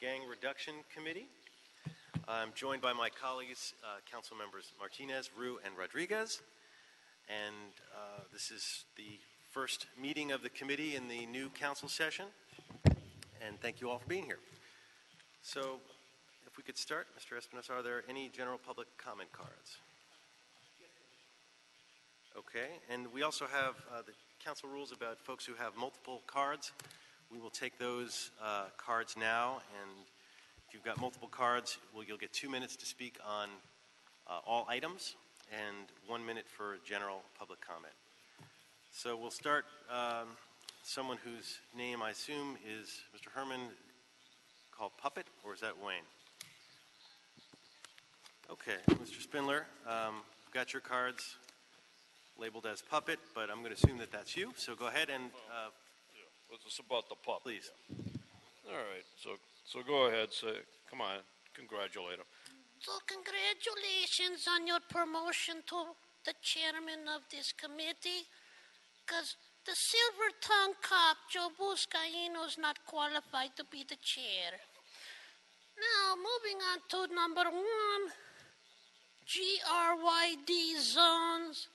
Gang Reduction Committee. I'm joined by my colleagues, Council Members Martinez, Rue, and Rodriguez. And this is the first meeting of the committee in the new council session. And thank you all for being here. So if we could start, Mr. Espinosa, are there any general public comment cards? Okay, and we also have the council rules about folks who have multiple cards. We will take those cards now, and if you've got multiple cards, you'll get 2 minutes to speak on all items and 1 minute for general public comment. So we'll start someone whose name I assume is Mr. Herman, called Puppet, or is that Wayne? Okay, Mr. Spindler, you've got your cards labeled as Puppet, but I'm going to assume that that's you, so go ahead and... It's about the pup. Please. All right, so go ahead, say, come on, congratulate him. So congratulations on your promotion to the chairman of this committee, because the silver-tongued cop, Joe Buscaino, is not qualified to be the chair. Now, moving on to number 1, GRYD zones.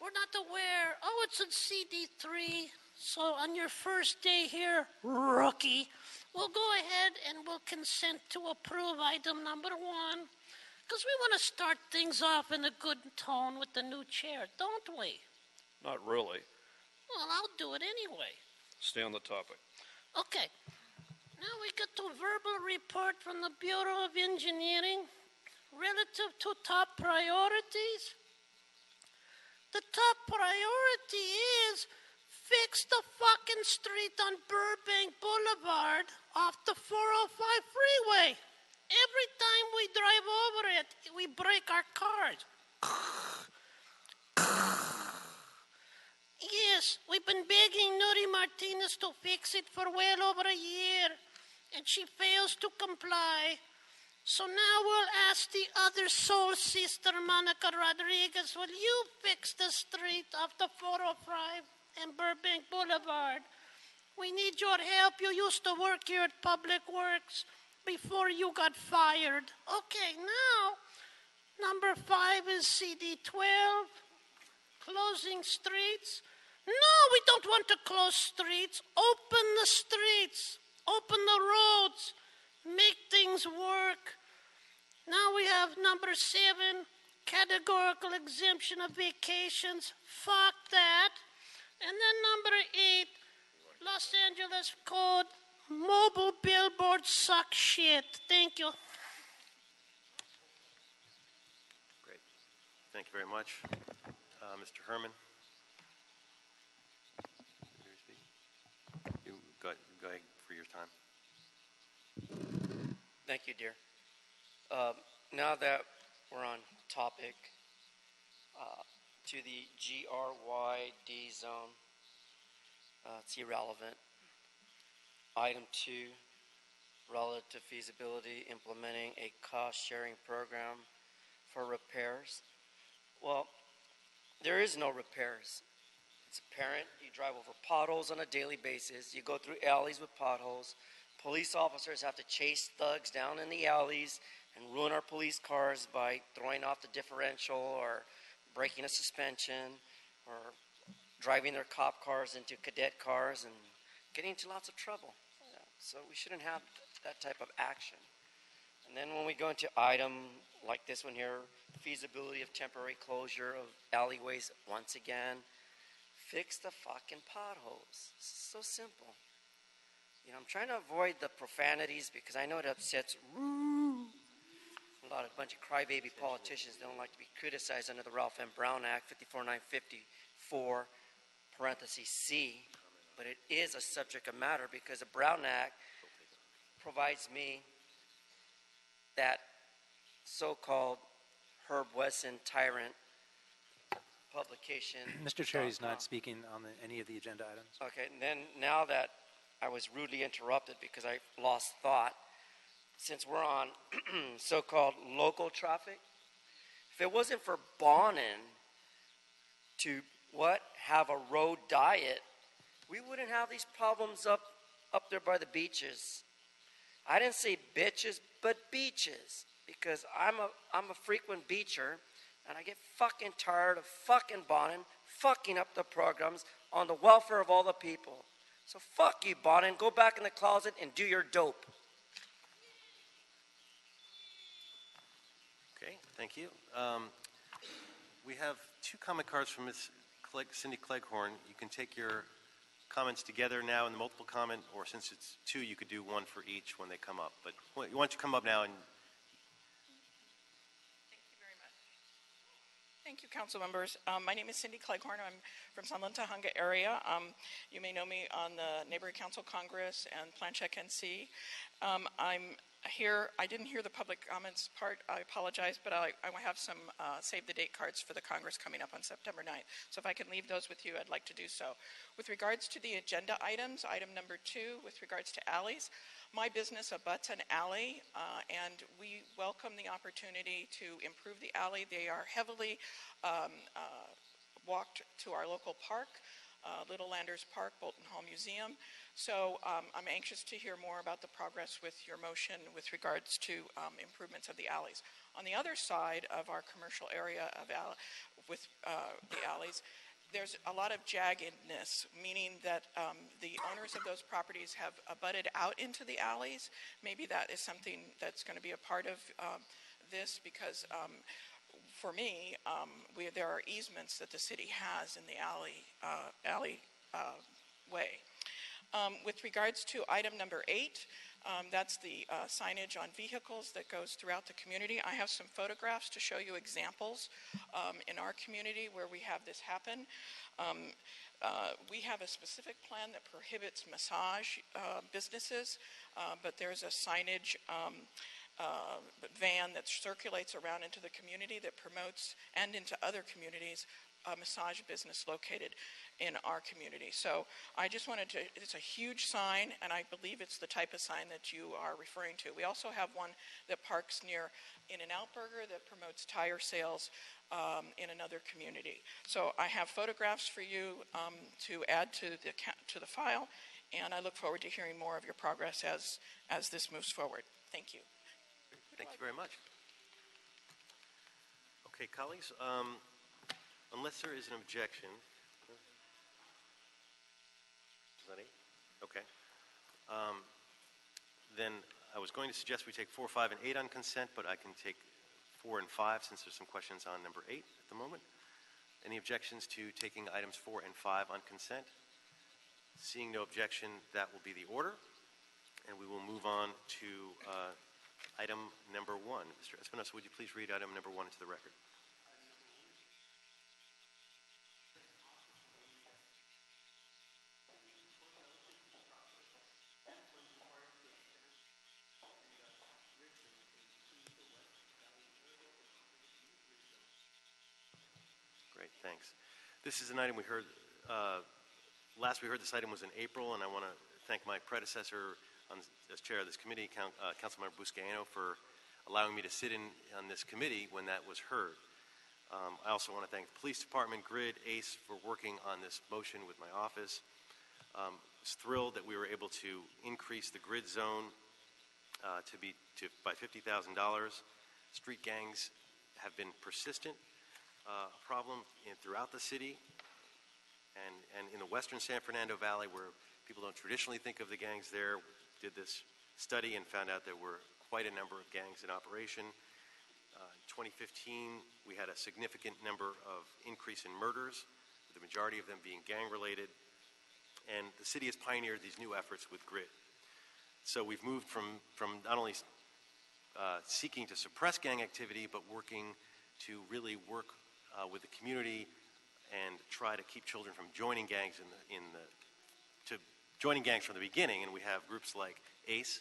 We're not aware. Oh, it's in CD3. So on your first day here, rookie, we'll go ahead and we'll consent to approve item number 1, because we want to start things off in a good tone with the new chair, don't we? Not really. Well, I'll do it anyway. Stay on the topic. Okay. Now we get to verbal report from the Bureau of Engineering relative to top priorities. The top priority is fix the fucking street on Burbank Boulevard off the 405 freeway. Every time we drive over it, we break our cars. Yes, we've been begging Nuri Martinez to fix it for well over a year, and she fails to comply. So now we'll ask the other soul sister, Monica Rodriguez, will you fix the street off the 405 and Burbank Boulevard? We need your help. You used to work here at Public Works before you got fired. Okay, now, number 5 is CD12, closing streets. No, we don't want to close streets. Open the streets. Open the roads. Make things work. Now we have number 7, categorical exemption of vacations. Fuck that. And then number 8, Los Angeles Code, mobile billboards suck shit. Thank you. Great. Thank you very much. Mr. Herman. You go ahead for your time. Thank you, dear. Now that we're on topic, to the GRYD zone, it's irrelevant. Item 2, relative feasibility, implementing a cost-sharing program for repairs. Well, there is no repairs. It's apparent. You drive over potholes on a daily basis. You go through alleys with potholes. Police officers have to chase thugs down in the alleys and ruin our police cars by throwing off the differential or breaking a suspension or driving their cop cars into cadet cars and getting into lots of trouble. Yeah, so we shouldn't have that type of action. And then when we go into item like this one here, feasibility of temporary closure of alleyways, once again, fix the fucking potholes. It's so simple. You know, I'm trying to avoid the profanities because I know it upsets a bunch of crybaby politicians don't like to be criticized under the Ralph M. Brown Act, 54954, parentheses C, but it is a subject of matter because the Brown Act provides me that so-called Herb Wesson tyrant publication. Mr. Chair, he's not speaking on any of the agenda items. Okay, and then now that I was rudely interrupted because I lost thought, since we're on so-called local traffic, if it wasn't for Bonin to, have a road diet, we wouldn't have these problems up there by the beaches. I didn't say bitches, but beaches, because I'm a frequent beacher, and I get fucking tired of fucking Bonin fucking up the programs on the welfare of all the people. So fuck you, Bonin. Go back in the closet and do your dope. Okay, thank you. We have 2 comment cards from Ms. Cindy Cleghorn. You can take your comments together now in the multiple comment, or since it's 2, you could do 1 for each when they come up. But why don't you come up now and... Thank you very much. Thank you, council members. My name is Cindy Cleghorn. I'm from Sunland Tahunga area. You may know me on the Neighborhood Council Congress and Plan Check NC. I'm here. I didn't hear the public comments part. I apologize, but I have some save the date cards for the Congress coming up on September 9th. So if I can leave those with you, I'd like to do so. With regards to the agenda items, item number 2, with regards to alleys, my business abuts an alley, and we welcome the opportunity to improve the alley. They are heavily walked to our local park, Little Landers Park, Bolton Hall Museum. So I'm anxious to hear more about the progress with your motion with regards to improvements of the alleys. On the other side of our commercial area of with the alleys, there's a lot of jaggedness, meaning that the owners of those properties have abutted out into the alleys. Maybe that is something that's going to be a part of this, because for me, there are easements that the city has in the alley way. With regards to item number 8, that's the signage on vehicles that goes throughout the community. I have some photographs to show you examples in our community where we have this happen. We have a specific plan that prohibits massage businesses, but there's a signage van that circulates around into the community that promotes, and into other communities, a massage business located in our community. So I just wanted to, it's a huge sign, and I believe it's the type of sign that you are referring to. We also have one that parks near In-N-Out Burger that promotes tire sales in another community. So I have photographs for you to add to the file, and I look forward to hearing more of your progress as this moves forward. Thank you. Thank you very much. Okay, colleagues, unless there is an objection, okay. Then I was going to suggest we take 4, 5, and 8 on consent, but I can take 4 and 5 since there's some questions on number 8 at the moment. Any objections to taking items 4 and 5 on consent? Seeing no objection, that will be the order, and we will move on to item number 1. Mr. Espinosa, would you please read item number 1 into the record? Great, thanks. This is an item we heard, last we heard this item was in April, and I want to thank my predecessor as chair of this committee, Councilmember Buscaino, for allowing me to sit in on this committee when that was heard. I also want to thank the police department, GRID, ACE, for working on this motion with my office. I was thrilled that we were able to increase the GRID zone by $50,000. Street gangs have been persistent problem throughout the city and in the western San Fernando Valley, where people don't traditionally think of the gangs there. Did this study and found out there were quite a number of gangs in operation. In 2015, we had a significant number of increase in murders, with the majority of them being gang-related, and the city has pioneered these new efforts with GRID. So we've moved from not only seeking to suppress gang activity, but working to really work with the community and try to keep children from joining gangs joining gangs from the beginning. And we have groups like ACE.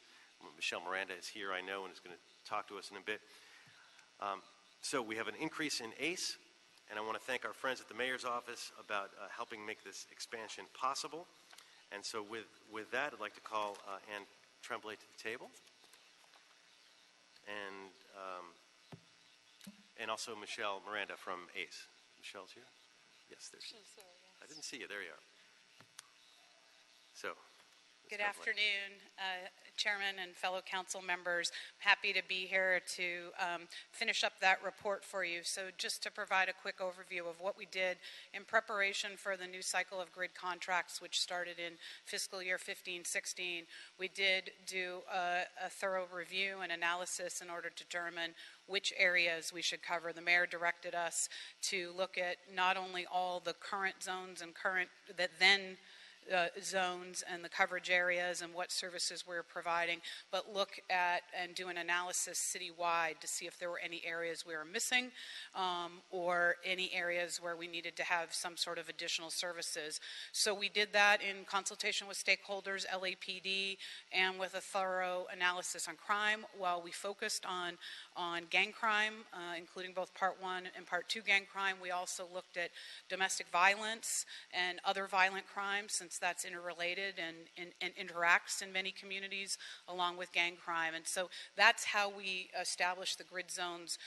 Michelle Miranda is here, I know, and is going to talk to us in a bit. So we have an increase in ACE, and I want to thank our friends at the mayor's office about helping make this expansion possible. And so with that, I'd like to call Ann Tremblay to the table, and also Michelle Miranda from ACE. Michelle's here? Yes, there she is. I didn't see you. There you are. So, good afternoon. Chairman and fellow council members. Happy to be here to finish up that report for you. So just to provide a quick overview of what we did in preparation for the new cycle of grid contracts, which started in fiscal year 15-16, we did do a thorough review and analysis in order to determine which areas we should cover. The mayor directed us to look at not only all the current zones and zones and the coverage areas and what services we're providing, but look at and do an analysis citywide to see if there were any areas we were missing or any areas where we needed to have some sort of additional services. So we did that in consultation with stakeholders, LAPD, and with a thorough analysis on crime. While we focused on gang crime, including both Part 1 and Part 2 gang crime, we also looked at domestic violence and other violent crimes, since that's interrelated and interacts in many communities along with gang crime. And so that's how we establish the grid zones,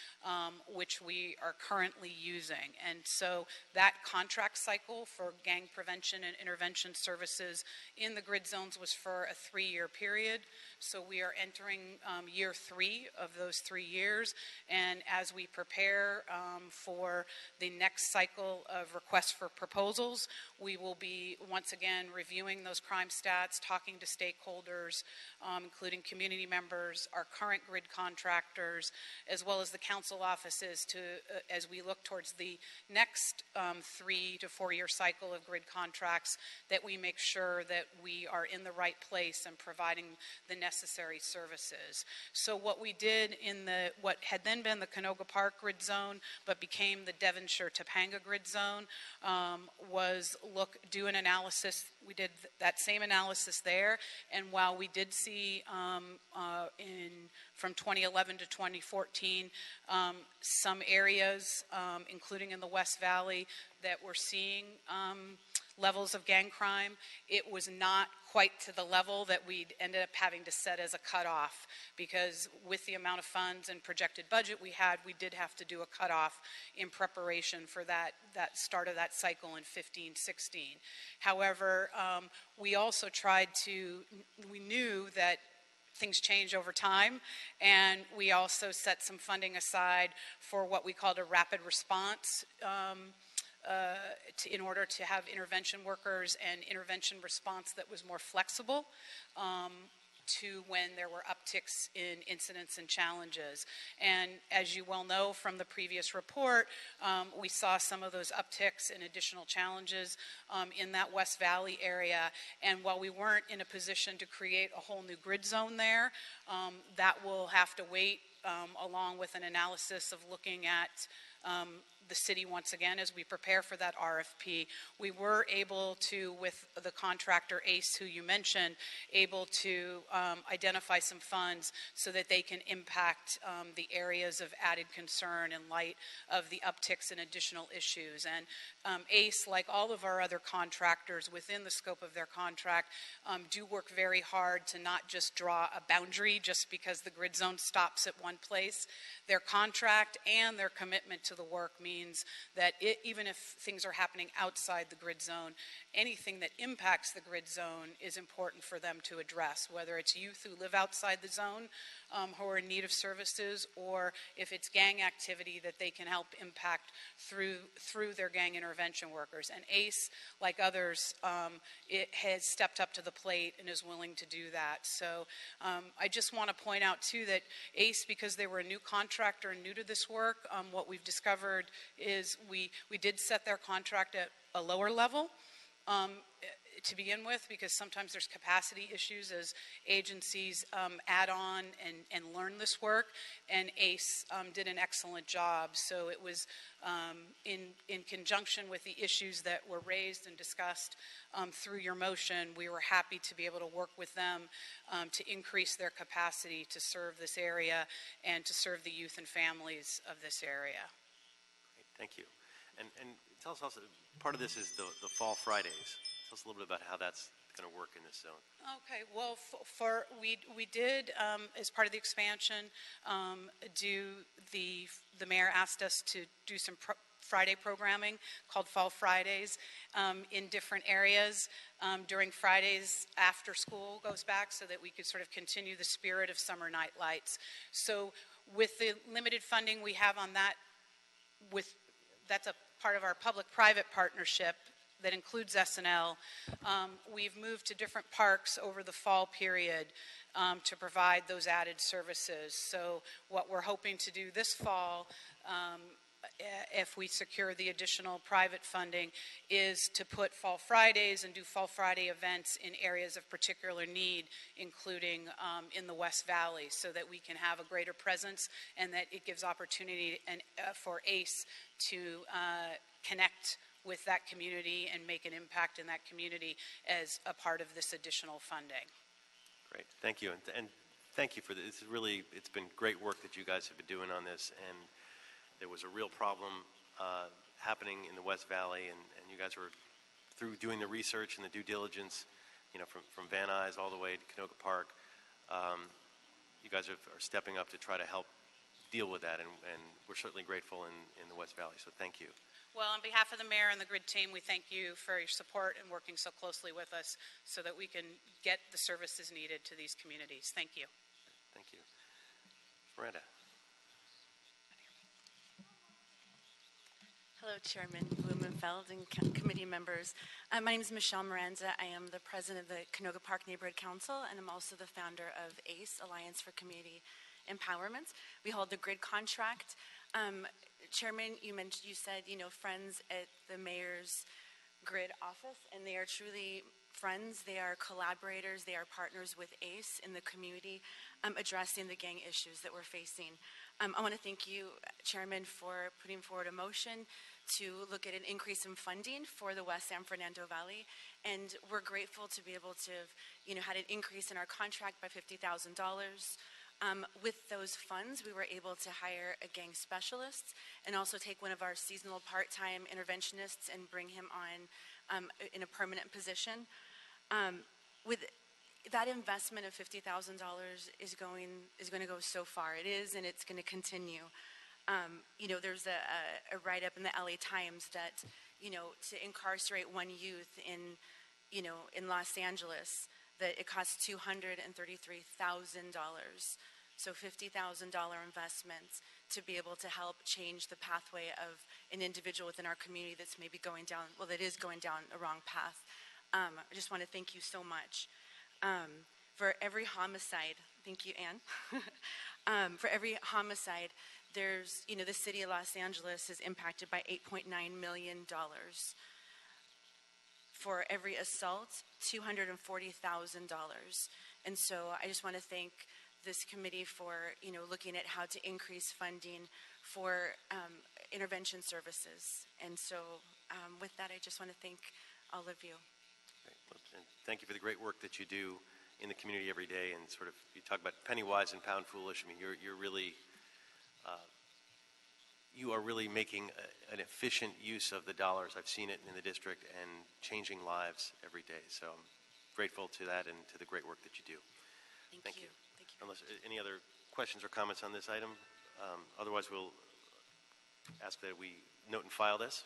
which we are currently using. And so that contract cycle for gang prevention and intervention services in the grid zones was for a 3-year period. So we are entering year 3 of those 3 years. And as we prepare for the next cycle of requests for proposals, we will be once again reviewing those crime stats, talking to stakeholders, including community members, our current grid contractors, as well as the council offices as we look towards the next 3 to 4 year cycle of grid contracts, that we make sure that we are in the right place and providing the necessary services. So what we did in what had then been the Canoga Park grid zone but became the Devonshire Topanga grid zone was do an analysis. We did that same analysis there, and while we did see from 2011 to 2014 some areas, including in the West Valley, that were seeing levels of gang crime, it was not quite to the level that we'd ended up having to set as a cutoff, because with the amount of funds and projected budget we had, we did have to do a cutoff in preparation for that start of that cycle in 15-16. However, we also we knew that things change over time, and we also set some funding aside for what we called a rapid response in order to have intervention workers and intervention response that was more flexible to when there were upticks in incidents and challenges. And as you well know from the previous report, we saw some of those upticks and additional challenges in that West Valley area. And while we weren't in a position to create a whole new grid zone there, that will have to wait along with an analysis of looking at the city once again as we prepare for that RFP. We were able to, with the contractor ACE, who you mentioned, able to identify some funds so that they can impact the areas of added concern in light of the upticks and additional issues. And ACE, like all of our other contractors within the scope of their contract, do work very hard to not just draw a boundary just because the grid zone stops at one place. Their contract and their commitment to the work means that even if things are happening outside the grid zone, anything that impacts the grid zone is important for them to address, whether it's youth who live outside the zone who are in need of services, or if it's gang activity that they can help impact through their gang intervention workers. And ACE, like others, it has stepped up to the plate and is willing to do that. So I just want to point out too that ACE, because they were a new contractor and new to this work, what we've discovered is we did set their contract at a lower level to begin with, because sometimes there's capacity issues as agencies add on and learn this work, and ACE did an excellent job. So it was in conjunction with the issues that were raised and discussed through your motion, we were happy to be able to work with them to increase their capacity to serve this area and to serve the youth and families of this area. Great, thank you. And tell us also, part of this is the Fall Fridays. Tell us a little bit about how that's going to work in this zone. Okay, well, we did, as part of the expansion, the mayor asked us to do some Friday programming called Fall Fridays in different areas during Fridays after school goes back, so that we could sort of continue the spirit of summer night lights. So with the limited funding we have on that, that's a part of our public-private partnership that includes SNL. We've moved to different parks over the fall period to provide those added services. So what we're hoping to do this fall, if we secure the additional private funding, is to put Fall Fridays and do Fall Friday events in areas of particular need, including in the West Valley, so that we can have a greater presence and that it gives opportunity for ACE to connect with that community and make an impact in that community as a part of this additional funding. Great, thank you, and thank you for this. It's been great work that you guys have been doing on this, and there was a real problem happening in the West Valley, and you guys were, through doing the research and the due diligence, from Van Nuys all the way to Canoga Park, you guys are stepping up to try to help deal with that, and we're certainly grateful in the West Valley, so thank you. Well, on behalf of the mayor and the GRID team, we thank you for your support and working so closely with us so that we can get the services needed to these communities. Thank you. Thank you. Miranda. Hello, Chairman Blumenfeld and committee members. My name is Michelle Miranda. I am the president of the Canoga Park Neighborhood Council, and I'm also the founder of ACE, Alliance for Community Empowerment. We hold the GRID contract. Chairman, you said, friends at the mayor's GRID office, and they are truly friends. They are collaborators. They are partners with ACE in the community addressing the gang issues that we're facing. I want to thank you, Chairman, for putting forward a motion to look at an increase in funding for the West San Fernando Valley, and we're grateful to be able to have, had an increase in our contract by $50,000. With those funds, we were able to hire a gang specialist and also take one of our seasonal part-time interventionists and bring him on in a permanent position. With that investment of $50,000 is going to go so far. It is, and it's going to continue. There's a write-up in the LA Times that, to incarcerate one youth in Los Angeles, that it costs $233,000. So $50,000 investments to be able to help change the pathway of an individual within our community that's maybe going down a wrong path. I just want to thank you so much. For every homicide, thank you, Ann. For every homicide, there's, the city of Los Angeles is impacted by $8.9 million. For every assault, $240,000. And so I just want to thank this committee for, looking at how to increase funding for intervention services. And so with that, I just want to thank all of you. Great. And thank you for the great work that you do in the community every day, and sort of, you talk about penny wise and pound foolish. I mean, you're really, you are really making an efficient use of the dollars. I've seen it in the district and changing lives every day. So I'm grateful to that and to the great work that you do. Thank you. Thank you. Unless any other questions or comments on this item, otherwise we'll ask that we note and file this.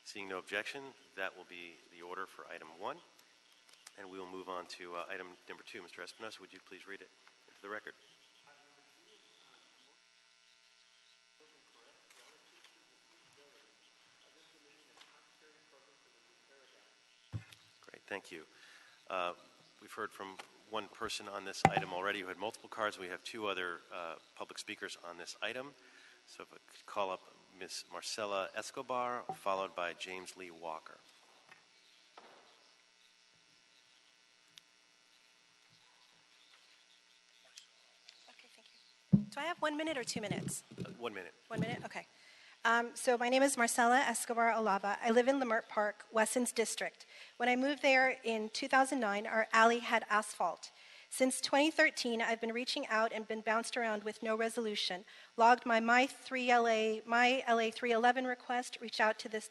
Seeing no objection, that will be the order for item 1. And we will move on to item number 2. Mr. Espinosa, would you please read it into the record? Great, thank you. We've heard from one person on this item already who had multiple cards. We have 2 other public speakers on this item. So if I could call up Ms. Marcela Escobar, followed by James Lee Walker. Okay, thank you. Do I have 1 minute or 2 minutes? 1 minute. 1 minute? Okay. So my name is Marcela Escobar Alava. I live in Leimert Park, Wesson's district. When I moved there in 2009, our alley had asphalt. Since 2013, I've been reaching out and been bounced around with no resolution. Logged my LA 311 request, reached out to the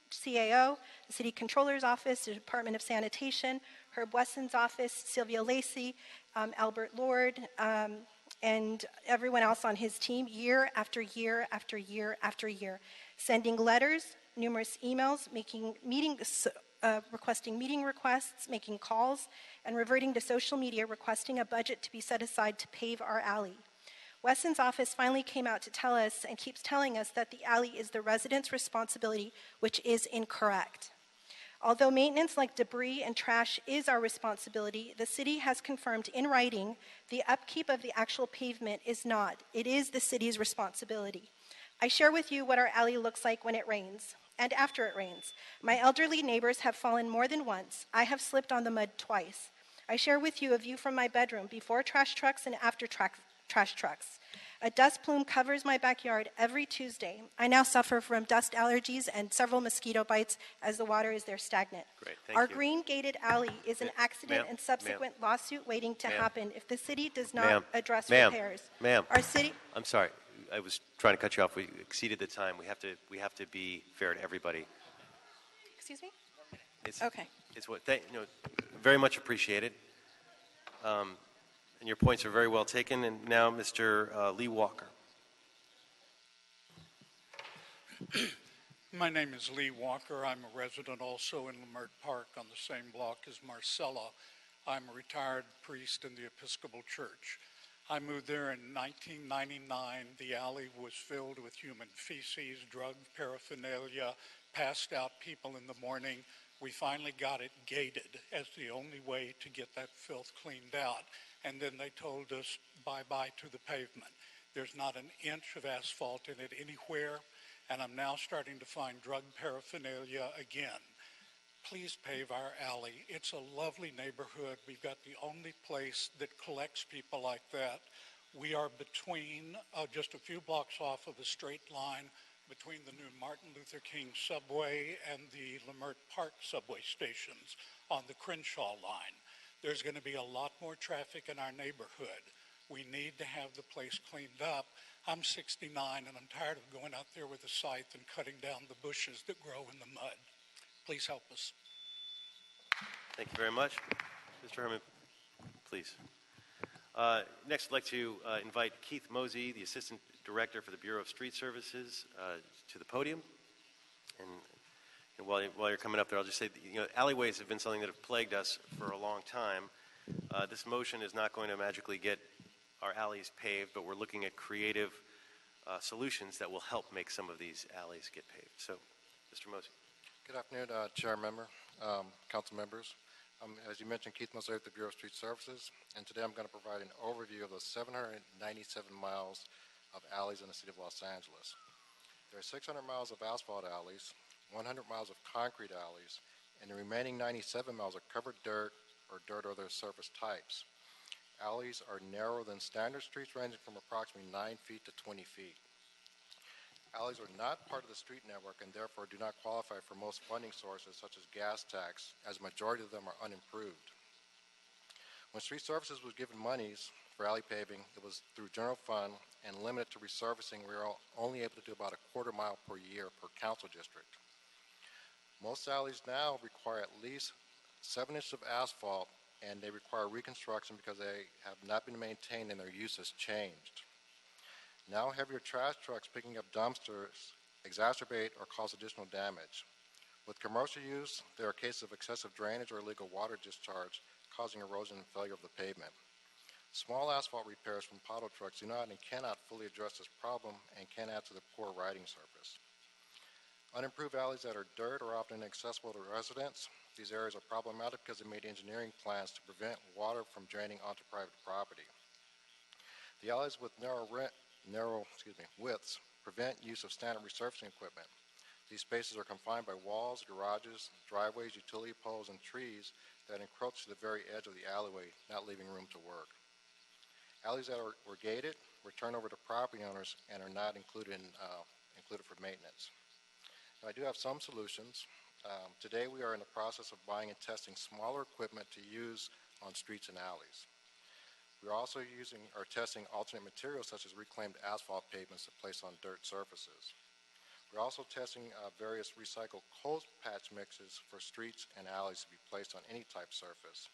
CAO, the City Controller's Office, the Department of Sanitation, Herb Wesson's office, Sylvia Lacey, Albert Lord, and everyone else on his team year after year after year after year, sending letters, numerous emails, requesting meeting requests, making calls, and reverting to social media requesting a budget to be set aside to pave our alley. Wesson's office finally came out to tell us and keeps telling us that the alley is the residents' responsibility, which is incorrect. Although maintenance like debris and trash is our responsibility, the city has confirmed in writing the upkeep of the actual pavement is not. It is the city's responsibility. I share with you what our alley looks like when it rains and after it rains. My elderly neighbors have fallen more than once. I have slipped on the mud twice. I share with you a view from my bedroom before trash trucks and after trash trucks. A dust plume covers my backyard every Tuesday. I now suffer from dust allergies and several mosquito bites as the water is there stagnant. Great, thank Our you. green gated alley is an accident ma'am, and subsequent lawsuit waiting to Ma'am. happen if the city does Ma'am. not address Ma'am. repairs. Ma'am. Our city, I'm sorry. I was trying to cut you off. We exceeded the time. We have to be fair to everybody. excuse me? It's, Okay. It's very much appreciated. And your points are very well taken. And now, Mr. Lee Walker. My name is Lee Walker. I'm a resident also in Lamert Park on the same block as Marcella. I'm a retired priest in the Episcopal Church. I moved there in 1999. The alley was filled with human feces, drug paraphernalia, passed out people in the morning. We finally got it gated as the only way to get that filth cleaned out. And then they told us bye-bye to the pavement. There's not an inch of asphalt in it anywhere, and I'm now starting to find drug paraphernalia again. Please pave our alley. It's a lovely neighborhood. We've got the only place that collects people like that. We are between, just a few blocks off of a straight line between the new Martin Luther King subway and the Lamert Park subway stations on the Crenshaw line. There's going to be a lot more traffic in our neighborhood. We need to have the place cleaned up. I'm 69 and I'm tired of going out there with a scythe and cutting down the bushes that grow in the mud. Please help us. Thank you very much. Mr. Herman, please. Next, I'd like to invite Keith Mosey, the Assistant Director for the Bureau of Street Services, to the podium. And while you're coming up there, I'll just say, that, alleyways have been something that have plagued us for a long time. This motion is not going to magically get our alleys paved, but we're looking at creative solutions that will help make some of these alleys get paved. So, Mr. Mosey. Good afternoon, Chair Member, Council members. As you mentioned, Keith Mosey with the Bureau of Street Services, and today I'm going to provide an overview of the 797 miles of alleys in the city of Los Angeles. There are 600 miles of asphalt alleys, 100 miles of concrete alleys, and the remaining 97 miles are covered dirt or other surface types. Alleys are narrower than standard streets, ranging from approximately 9 feet to 20 feet. Alleys are not part of the street network and therefore do not qualify for most funding sources such as gas tax, as a majority of them are unimproved. When Street Services was given monies for alley paving, it was through general fund and limited to resurfacing. We were only able to do about a quarter mile per year per council district. Most alleys now require at least 7 inches of asphalt, and they require reconstruction because they have not been maintained and their use has changed. Now heavier trash trucks picking up dumpsters exacerbate or cause additional damage. With commercial use, there are cases of excessive drainage or illegal water discharge causing erosion and failure of the pavement. Small asphalt repairs from pothole trucks do not and cannot fully address this problem and can add to the poor riding surface. Unimproved alleys that are dirt are often inaccessible to residents. These areas are problematic because they made engineering plans to prevent water from draining onto private property. The alleys with narrow widths prevent use of standard resurfacing equipment. These spaces are confined by walls, garages, driveways, utility poles, and trees that encroach to the very edge of the alleyway, not leaving room to work. Alleys that were gated were turned over to property owners and are not included for maintenance. Now, I do have some solutions. Today we are in the process of buying and testing smaller equipment to use on streets and alleys. We're also testing alternate materials such as reclaimed asphalt pavements to place on dirt surfaces. We're also testing various recycled cold patch mixes for streets and alleys to be placed on any type surface.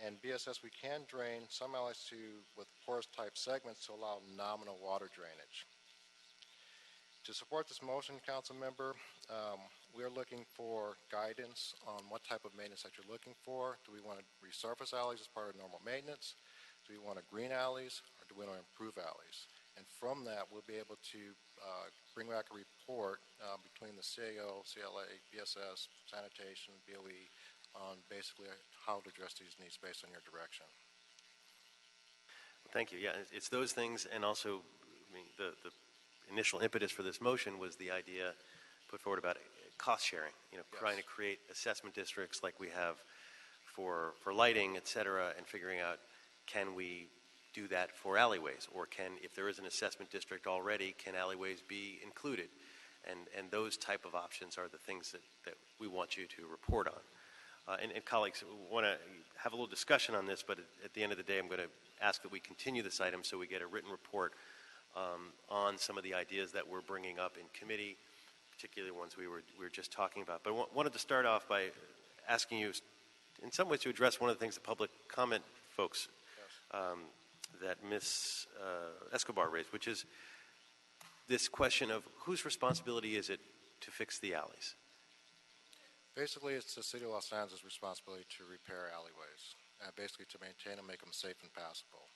And BSS, we can drain some alleys with porous type segments to allow nominal water drainage. To support this motion, council member, we are looking for guidance on what type of maintenance that you're looking for. Do we want to resurface alleys as part of normal maintenance? Do we want to green alleys, or do we want to improve alleys? And from that, we'll be able to bring back a report between the CAO, CLA, BSS, sanitation, BOE, on basically how to address these needs based on your direction. Thank you. Yeah, it's those things, and also, I mean, the initial impetus for this motion was the idea put forward about cost sharing. You know, Yes. trying to create assessment districts like we have for lighting, et cetera, and figuring out, can we do that for alleyways, or can, if there is an assessment district already, can alleyways be included? And those type of options are the things that we want you to report on. And colleagues, we want to have a little discussion on this, but at the end of the day, I'm going to ask that we continue this item so we get a written report on some of the ideas that we're bringing up in committee, particularly ones we were just talking about. But I wanted to start off by asking you, in some ways, to address one of the things the public comment folks that Ms. Escobar raised, which is this question of whose responsibility is it to fix the alleys? Basically, it's the City of Los Angeles' responsibility to repair alleyways, basically to maintain and make them safe and passable.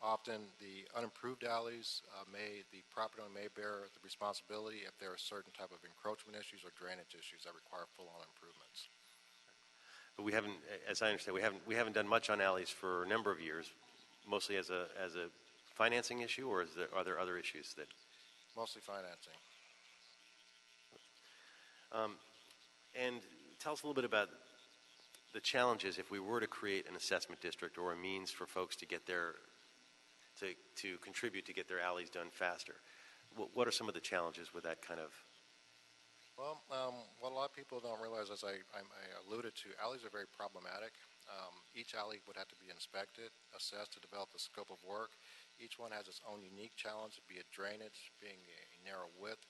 Often, the unimproved alleys, the property owner may bear the responsibility if there are certain type of encroachment issues or drainage issues that require full-on improvements. But we haven't, as I understand, we haven't done much on alleys for a number of years, mostly as a financing issue, or are there other issues that? Mostly financing. And tell us a little bit about the challenges if we were to create an assessment district or a means for folks to get to contribute to get their alleys done faster. What are some of the challenges with that kind of? Well, what a lot of people don't realize, as I alluded to, alleys are very problematic. Each alley would have to be inspected, assessed to develop the scope of work. Each one has its own unique challenge, be it drainage, being a narrow width.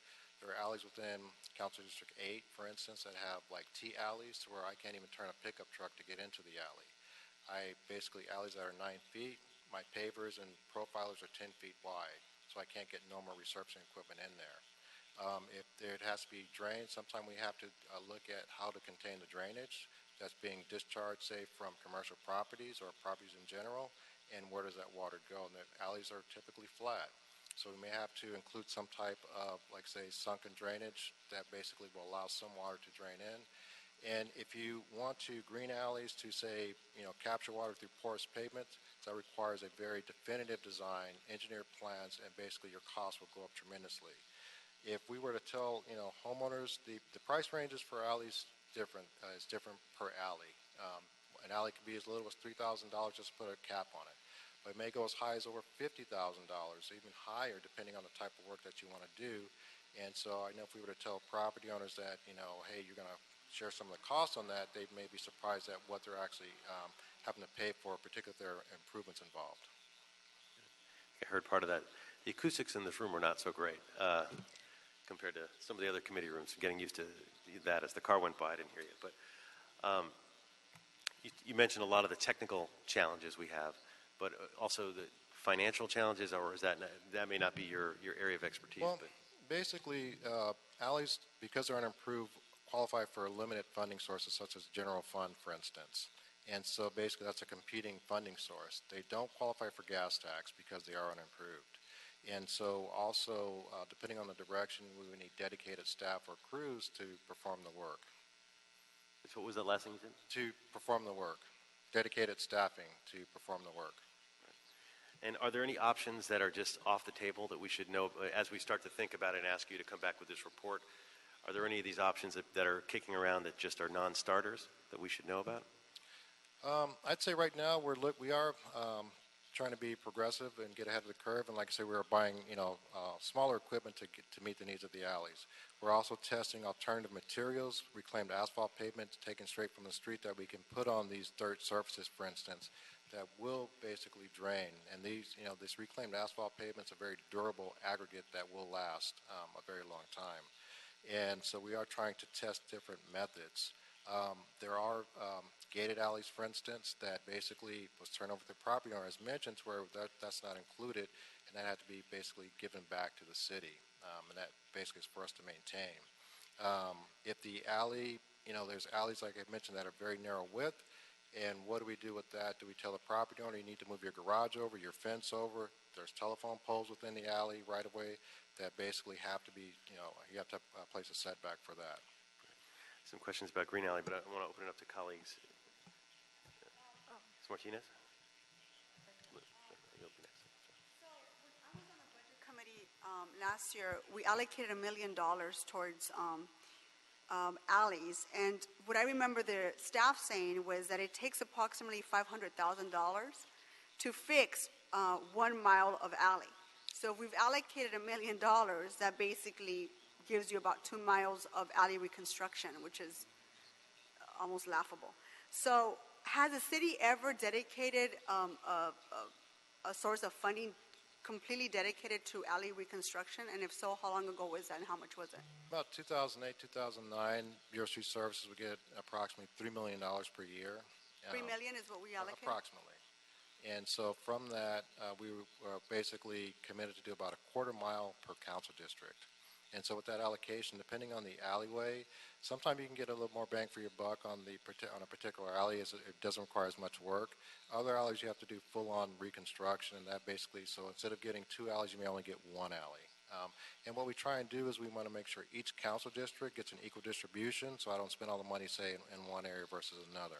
There are alleys within Council District 8, for instance, that have like T-alleys to where I can't even turn a pickup truck to get into the alley. Basically, alleys that are 9 feet, my pavers and profilers are 10 feet wide, so I can't get normal resurfacing equipment in there. If it has to be drained, sometimes we have to look at how to contain the drainage that's being discharged, say, from commercial properties or properties in general, and where does that water go? And the alleys are typically flat. So we may have to include some type of, like, say, sunken drainage that basically will allow some water to drain in. And if you want to green alleys to, say, capture water through porous pavement, that requires a very definitive design, engineered plans, and basically your cost will go up tremendously. If we were to tell, homeowners, the price ranges for alleys is different per alley. An alley can be as little as $3,000 just to put a cap on it. But it may go as high as over $50,000, even higher, depending on the type of work that you want to do. And so I know if we were to tell property owners that, hey, you're going to share some of the costs on that, they may be surprised at what they're actually having to pay for, particularly if there are improvements involved. I heard part of that. The acoustics in this room are not so great compared to some of the other committee rooms. I'm getting used to that as the car went by. I didn't hear you. But you mentioned a lot of the technical challenges we have, but also the financial challenges, or is that may not be your area of expertise? Well, but basically, alleys, because they're unimproved, qualify for limited funding sources such as general fund, for instance. And so basically that's a competing funding source. They don't qualify for gas tax because they are unimproved. And so also, depending on the direction, we would need dedicated staff or crews to perform the work. So what was that last thing you said? To perform the work. Dedicated staffing to perform the work. And are there any options that are just off the table that we should know as we start to think about it and ask you to come back with this report? Are there any of these options that are kicking around that just are non-starters that we should know about? I'd say right now we are trying to be progressive and get ahead of the curve. And like I say, we are buying smaller equipment to meet the needs of the alleys. We're also testing alternative materials, reclaimed asphalt pavement taken straight from the street that we can put on these dirt surfaces, for instance, that will basically drain. And this reclaimed asphalt pavement is a very durable aggregate that will last a very long time. And so we are trying to test different methods. There are gated alleys, for instance, that basically was turned over to the property owner, as mentioned, where that's not included, and that had to be basically given back to the city, and that basically is for us to maintain. If the alley, there's alleys, like I mentioned, that are very narrow width, and what do we do with that? Do we tell the property owner, you need to move your garage over, your fence over? There's telephone poles within the alley right away that basically have to be, you have to place a setback for that. Some questions about Green Alley, but I want to open it up to colleagues. Ms. Martinez? You'll be next. So when I was on the budget committee last year, we allocated $1 million towards alleys, and what I remember the staff saying was that it takes approximately $500,000 to fix 1 mile of alley. So if we've allocated $1 million, that basically gives you about 2 miles of alley reconstruction, which is almost laughable. So has the city ever dedicated a source of funding completely dedicated to alley reconstruction? And if so, how long ago was that and how much was it? About 2008, 2009, Bureau of Street Services would get approximately $3 million per year. $3 million is what we allocated? Approximately. And so from that, we were basically committed to do about a quarter mile per council district. And so with that allocation, depending on the alleyway, sometimes you can get a little more bang for your buck on a particular alley, as it doesn't require as much work. Other alleys you have to do full-on reconstruction, and that basically, so instead of getting 2 alleys, you may only get 1 alley. And what we try and do is we want to make sure each council district gets an equal distribution, so I don't spend all the money, say, in one area versus another.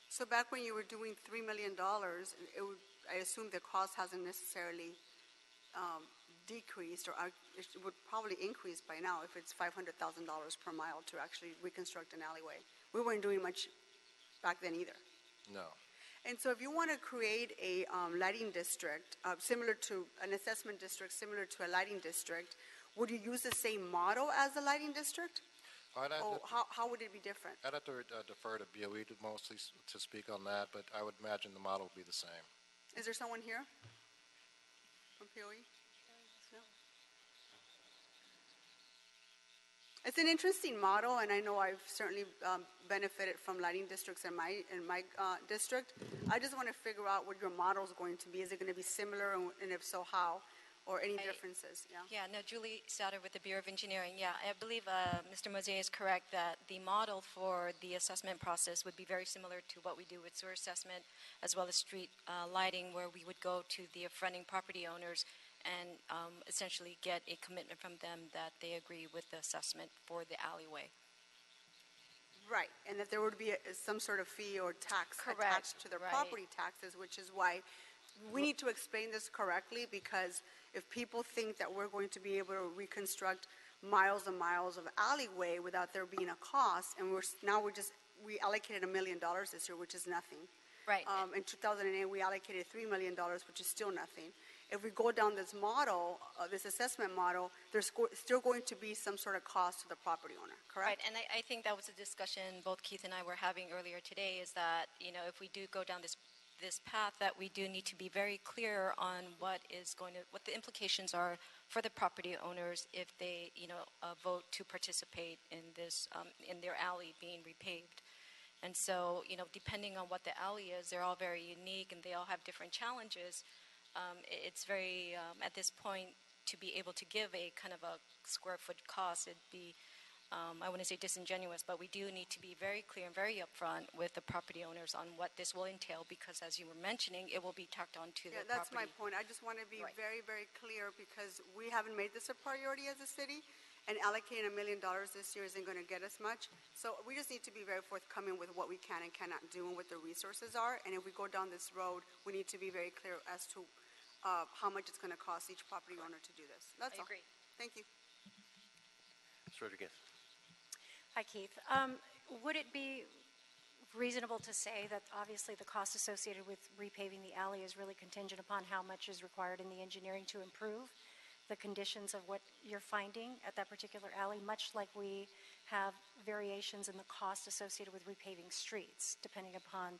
So back when you were doing $3 million, I assume the cost hasn't necessarily decreased, or it would probably increase by now if it's $500,000 per mile to actually reconstruct an alleyway. We weren't doing much back then either. No. And so if you want to create a lighting district, similar to an assessment district, similar to a lighting district, would you use the same model as the lighting district? Or how would it be different? I'd have to defer to BOE mostly to speak on that, but I would imagine the model would be the same. Is there someone here from POE? No. It's an interesting model, and I know I've certainly benefited from lighting districts in my district. I just want to figure out what your model is going to be. Is it going to be similar, and if so, how? Or any differences? Yeah, no, Julie Sauter with the Bureau of Engineering. Yeah, I believe Mr. Mosey is correct that the model for the assessment process would be very similar to what we do with sewer assessment, as well as street lighting, where we would go to the fronting property owners and essentially get a commitment from them that they agree with the assessment for the alleyway. Right, and that there would be some sort of fee or tax attached to their property taxes, which is why we need to explain this correctly, because if people think that we're going to be able to reconstruct miles and miles of alleyway without there being a cost, and we allocated $1 million this year, which is nothing. Right. In 2008, we allocated $3 million, which is still nothing. If we go down this model, this assessment model, there's still going to be some sort of cost to the property owner, correct? Right, and I think that was a discussion both Keith and I were having earlier today, is that, if we do go down this path, that we do need to be very clear on what the implications are for the property owners if they, vote to participate in this, in their alley being repaved. And so, depending on what the alley is, they're all very unique and they all have different challenges. It's very, at this point, to be able to give a kind of a square foot cost, it'd be, I wouldn't say disingenuous, but we do need to be very clear and very upfront with the property owners on what this will entail, because as you were mentioning, it will be tacked onto the property. That's my point. I just want to be very, very clear, because we haven't made this a priority as a city, and allocating $1 million this year isn't going to get us much. So we just need to be very forthcoming with what we can and cannot do and what the resources are. And if we go down this road, we need to be very clear as to how much it's going to cost each property owner to do this. That's all. I agree. Thank you. Mr. Rodriguez. Hi, Keith. Would it be reasonable to say that obviously the cost associated with repaving the alley is really contingent upon how much is required in the engineering to improve the conditions of what you're finding at that particular alley, much like we have variations in the cost associated with repaving streets, depending upon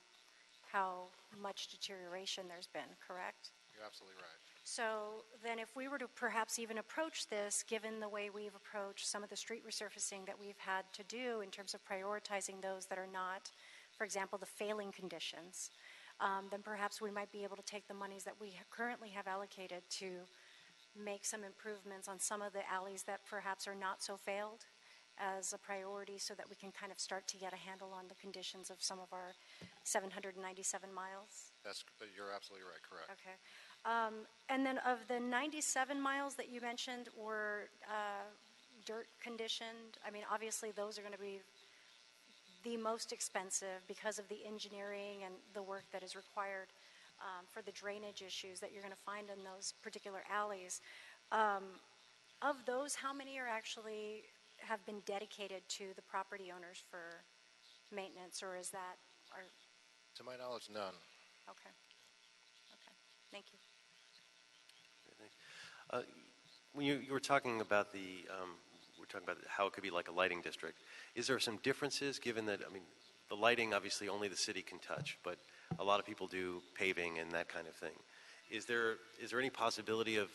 how much deterioration there's been, correct? You're absolutely right. So then if we were to perhaps even approach this, given the way we've approached some of the street resurfacing that we've had to do in terms of prioritizing those that are not, for example, the failing conditions, then perhaps we might be able to take the monies that we currently have allocated to make some improvements on some of the alleys that perhaps are not so failed as a priority, so that we can kind of start to get a handle on the conditions of some of our 797 miles. You're absolutely right, correct. Okay. And then of the 97 miles that you mentioned were dirt conditioned, I mean, obviously those are going to be the most expensive because of the engineering and the work that is required for the drainage issues that you're going to find in those particular alleys. Of those, how many are actually have been dedicated to the property owners for maintenance, or is that? To my knowledge, none. Okay. Okay. Thank you. When you were talking about we're talking about how it could be like a lighting district. Is there some differences given that, I mean, the lighting obviously only the city can touch, but a lot of people do paving and that kind of thing. Is there any possibility of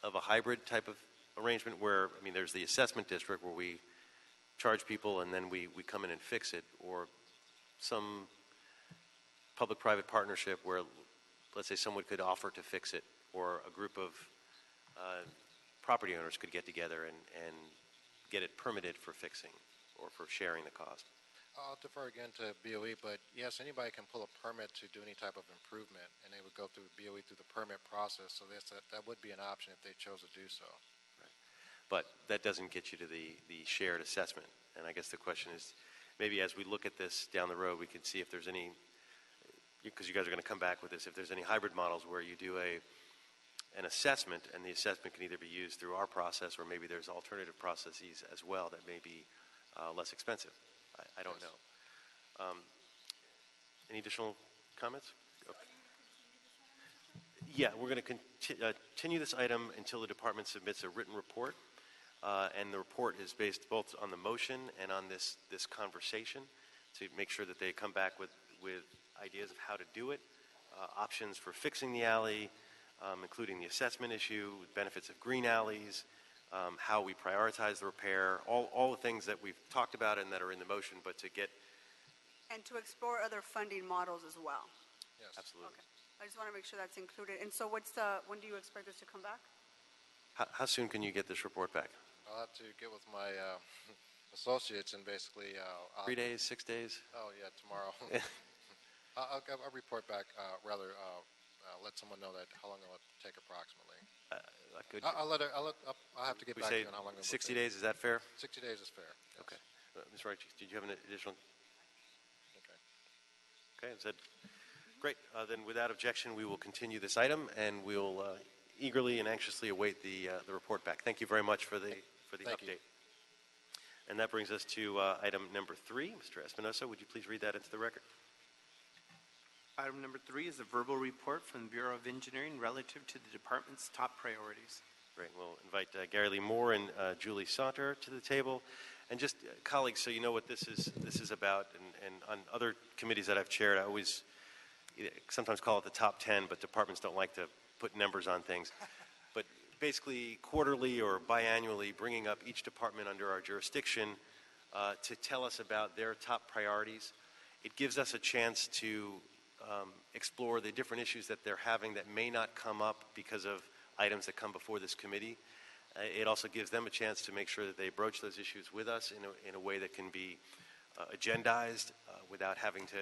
a hybrid type of arrangement where, I mean, there's the assessment district where we charge people and then we come in and fix it, or some public-private partnership where, let's say, someone could offer to fix it, or a group of property owners could get together and get it permitted for fixing or for sharing the cost? I'll defer again to BOE, but yes, anybody can pull a permit to do any type of improvement, and they would go through BOE through the permit process, so that would be an option if they chose to do so. Right. But that doesn't get you to the shared assessment, and I guess the question is, maybe as we look at this down the road, we can see if there's any, because you guys are going to come back with this, if there's any hybrid models where you do an assessment, and the assessment can either be used through our process, or maybe there's alternative processes as well that may be less expensive. I don't know. Any additional comments? Okay. Yeah, we're going to continue this item until the department submits a written report, and the report is based both on the motion and on this conversation to make sure that they come back with ideas of how to do it, options for fixing the alley, including the assessment issue, benefits of green alleys, how we prioritize the repair, all the things that we've talked about and that are in the motion, but to get... And to explore other funding models as well. Yes. Absolutely. Okay. I just want to make sure that's included. And so when do you expect this to come back? How soon can you get this report back? I'll have to get with my associates and basically... 3 days, 6 days? Oh, yeah, tomorrow. I'll report back, let someone know that how long it will take approximately. I'll have to get back to you on how long it will take. 60 days, is that fair? 60 days is fair. Yes. Okay. Ms. Wright, did you have an additional? Okay, is that great? Then without objection, we will continue this item, and we'll eagerly and anxiously await the report back. Thank you very much for the update. And that brings us to item number 3. Mr. Espinosa, would you please read that into the record? Item number 3 is a verbal report from the Bureau of Engineering relative to the department's top priorities. Great. We'll invite Gary Lee Moore and Julie Saunter to the table. And just, colleagues, so you know what this is about, and on other committees that I've chaired, I always sometimes call it the top 10, but departments don't like to put numbers on things. But basically, quarterly or biannually, bringing up each department under our jurisdiction to tell us about their top priorities. It gives us a chance to explore the different issues that they're having that may not come up because of items that come before this committee. It also gives them a chance to make sure that they broach those issues with us in a way that can be agendized without having to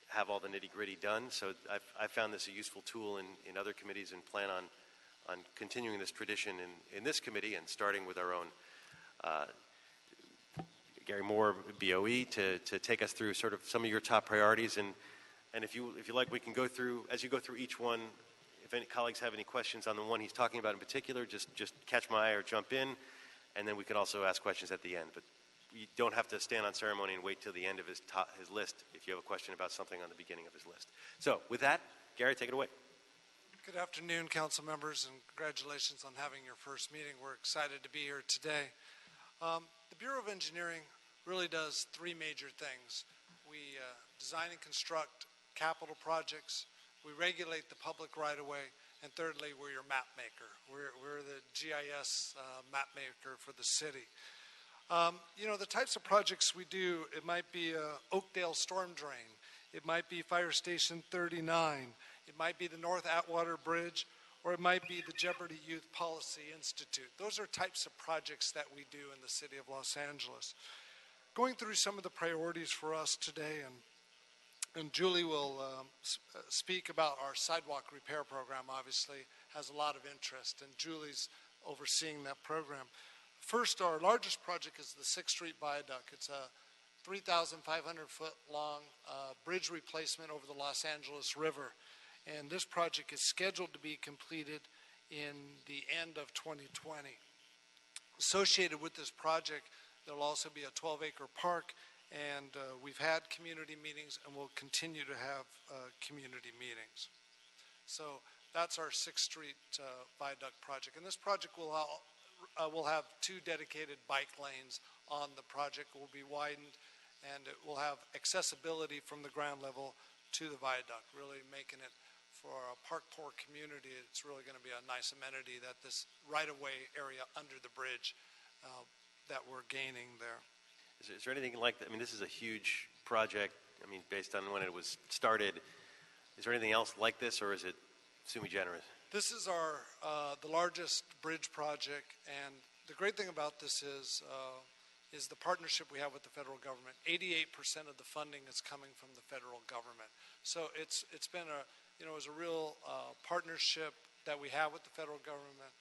have all the nitty-gritty done. So I've found this a useful tool in other committees, and plan on continuing this tradition in this committee, and starting with our own Gary Moore, BOE, to take us through sort of some of your top priorities. And if you like, we can go through, as you go through each one, if any colleagues have any questions on the one he's talking about in particular, just catch my eye or jump in, and then we can also ask questions at the end. But you don't have to stand on ceremony and wait till the end of his list if you have a question about something on the beginning of his list. So with that, Gary, take it away. Good afternoon, council members, and congratulations on having your first meeting. We're excited to be here today. The Bureau of Engineering really does 3 major things. We design and construct capital projects, we regulate the public right-of-way, And thirdly, we're your map maker. We're the GIS map maker for the city. You know, the types of projects we do, it might be Oakdale storm drain. It might be Fire Station 39. It might be the North Atwater Bridge, or it might be the Jeopardy Youth Policy Institute. Those are types of projects that we do in the city of Los Angeles. Going through some of the priorities for us today, and Julie will speak about our sidewalk repair program, obviously, has a lot of interest, and Julie's overseeing that program. First, our largest project is the 6th Street Viaduct. It's a 3,500-foot long bridge replacement over the Los Angeles River. And this project is scheduled to be completed in the end of 2020. Associated with this project, there'll also be a 12-acre park, and we've had community meetings and we'll continue to have community meetings. So that's our 6th Street Viaduct project. And this project will have 2 dedicated bike lanes on the project. It will be widened, and it will have accessibility from the ground level to the viaduct, really making it, for a park-poor community, it's really going to be a nice amenity that this right-of-way area under the bridge that we're gaining there. Is there anything like that? I mean, this is a huge project. I mean, based on when it was started, is there anything else like this, or is it sui generis? This is our the largest bridge project, and the great thing about this is the partnership we have with the federal government. 88% of the funding is coming from the federal government. So it's been a, you know, it was a real partnership that we have with the federal government.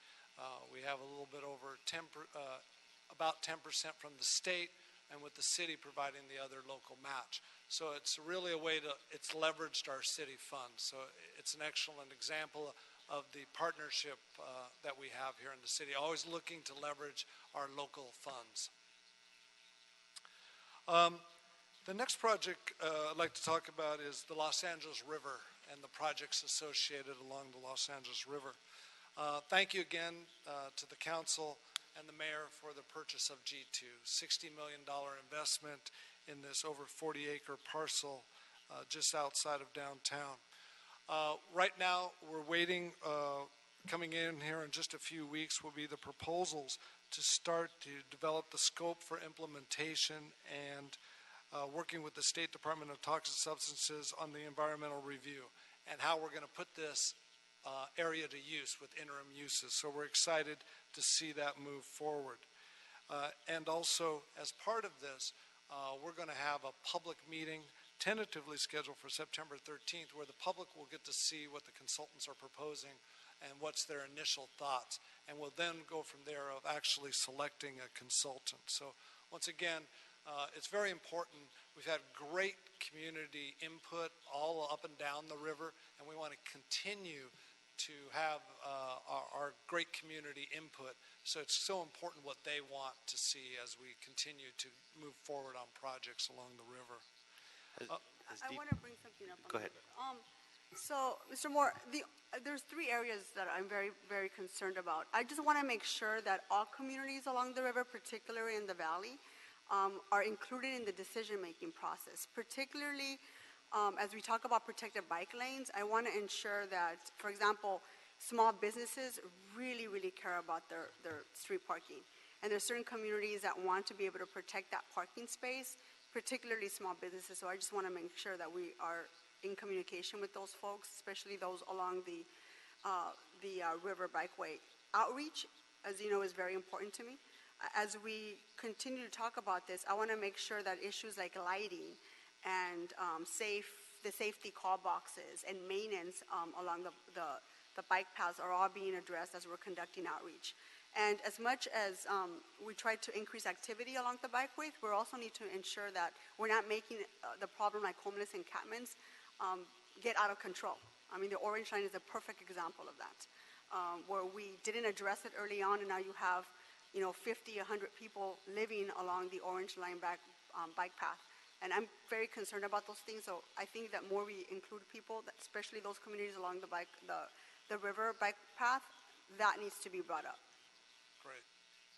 We have a little bit over about 10% from the state, and with the city providing the other local match. So it's really a way to, it's leveraged our city funds. So it's an excellent example of the partnership that we have here in the city, always looking to leverage our local funds. The next project I'd like to talk about is the Los Angeles River and the projects associated along the Los Angeles River. Thank you again to the council and the mayor for the purchase of G2, $60 million investment in this over 40-acre parcel just outside of downtown. Right now, we're waiting, coming in here in just a few weeks will be the proposals to start to develop the scope for implementation and working with the State Department of Toxic Substances on the environmental review and how we're going to put this area to use with interim uses. So we're excited to see that move forward. And also, as part of this, we're going to have a public meeting tentatively scheduled for September 13th, where the public will get to see what the consultants are proposing and what's their initial thoughts. And we'll then go from there of actually selecting a consultant. So once again, it's very important. We've had great community input all up and down the river, and we want to continue to have our great community input. So it's so important what they want to see as we continue to move forward on projects along the river. I want to bring something up. Go ahead. So, Mr. Moore, there's 3 areas that I'm very, very concerned about. I just want to make sure that all communities along the river, particularly in the valley, are included in the decision-making process. Particularly, as we talk about protected bike lanes, I want to ensure that, for example, small businesses really, really care about their street parking. And there's certain communities that want to be able to protect that parking space, particularly small businesses. So I just want to make sure that we are in communication with those folks, especially those along the river bikeway. Outreach, as you know, is very important to me. As we continue to talk about this, I want to make sure that issues like lighting and the safety call boxes and maintenance along the bike paths are all being addressed as we're conducting outreach. And as much as we try to increase activity along the bikeways, we also need to ensure that we're not making the problem like homeless encampments get out of control. I mean, the Orange Line is a perfect example of that, where we didn't address it early on, and now you have 50, 100 people living along the Orange Line bike path. And I'm very concerned about those things, so I think that more we include people, especially those communities along the river bike path, that needs to be brought up. Great.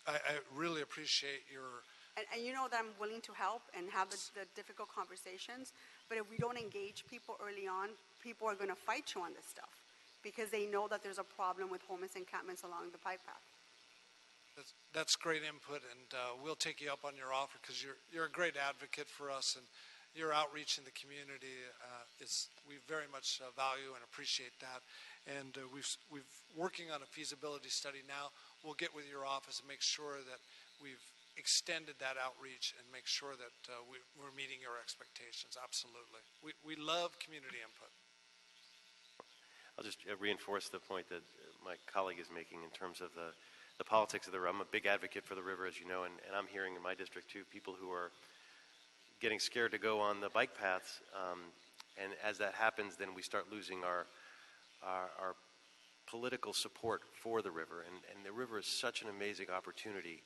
I really appreciate your... And you know that I'm willing to help and have the difficult conversations, but if we don't engage people early on, people are going to fight you on this stuff because they know that there's a problem with homeless encampments along the bike path. That's great input, and we'll take you up on your offer because you're a great advocate for us, and your outreach in the community we very much value and appreciate that. And we've working on a feasibility study now. We'll get with your office and make sure that we've extended that outreach and make sure that we're meeting your expectations. Absolutely, we love community input. I'll just reinforce the point that my colleague is making in terms of the politics of the river. I'm a big advocate for the river, as you know, and I'm hearing in my district too, people who are getting scared to go on the bike paths, and as that happens, then we start losing our political support for the river, and the river is such an amazing opportunity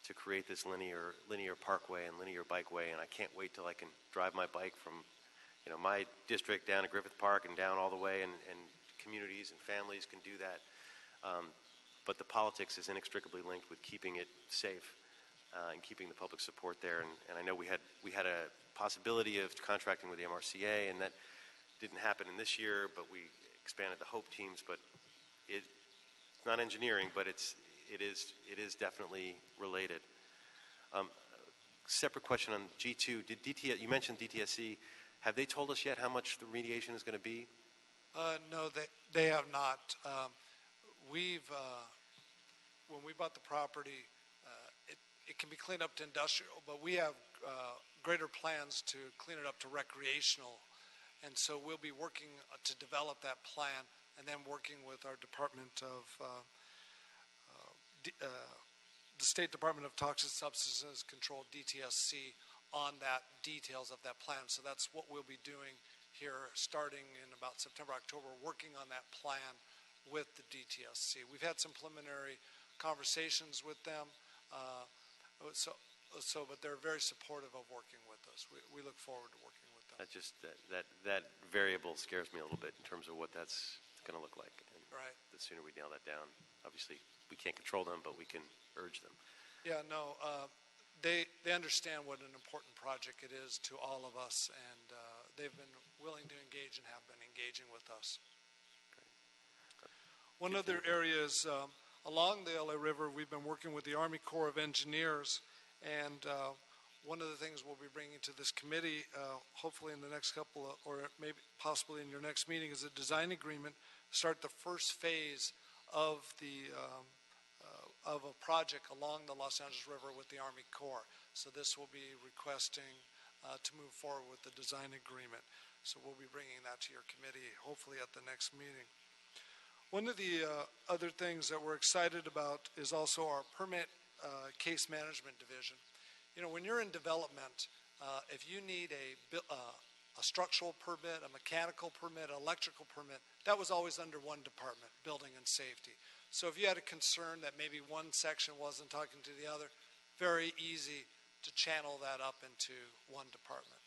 to create this linear parkway and linear bikeway, and I can't wait till I can drive my bike from my district down to Griffith Park and down all the way, and communities and families can do that. But the politics is inextricably linked with keeping it safe and keeping the public support there. And I know we had a possibility of contracting with the MRCA, and that didn't happen in this year, but we expanded the HOPE teams. But it's not engineering, but it is definitely related. Separate question on G2. You mentioned DTSC. Have they told us yet how much the remediation is going to be? No, they have not. When we bought the property, it can be cleaned up to industrial, but we have greater plans to clean it up to recreational. And so we'll be working to develop that plan and then working with our Department of, the State Department of Toxic Substances Control, DTSC, on that details of that plan. So that's what we'll be doing here starting in about September, October, working on that plan with the DTSC. We've had some preliminary conversations with them, but they're very supportive of working with us. We look forward to working with them. That variable scares me a little bit in terms of what that's going to look like. And right. The sooner we nail that down, obviously we can't control them, but we can urge them. Yeah, no, they understand what an important project it is to all of us, and they've been willing to engage and have been engaging with us. One other area is along the LA River, we've been working with the Army Corps of Engineers, and one of the things we'll be bringing to this committee, hopefully in the next or maybe possibly in your next meeting, is a design agreement to start the first phase of a project along the Los Angeles River with the Army Corps. So this will be requesting to move forward with the design agreement. So we'll be bringing that to your committee, hopefully at the next meeting. One of the other things that we're excited about is also our permit case management division. You know, when you're in development, if you need a structural permit, a mechanical permit, an electrical permit, that was always under one department, building and safety. So if you had a concern that maybe one section wasn't talking to the other, very easy to channel that up into one department.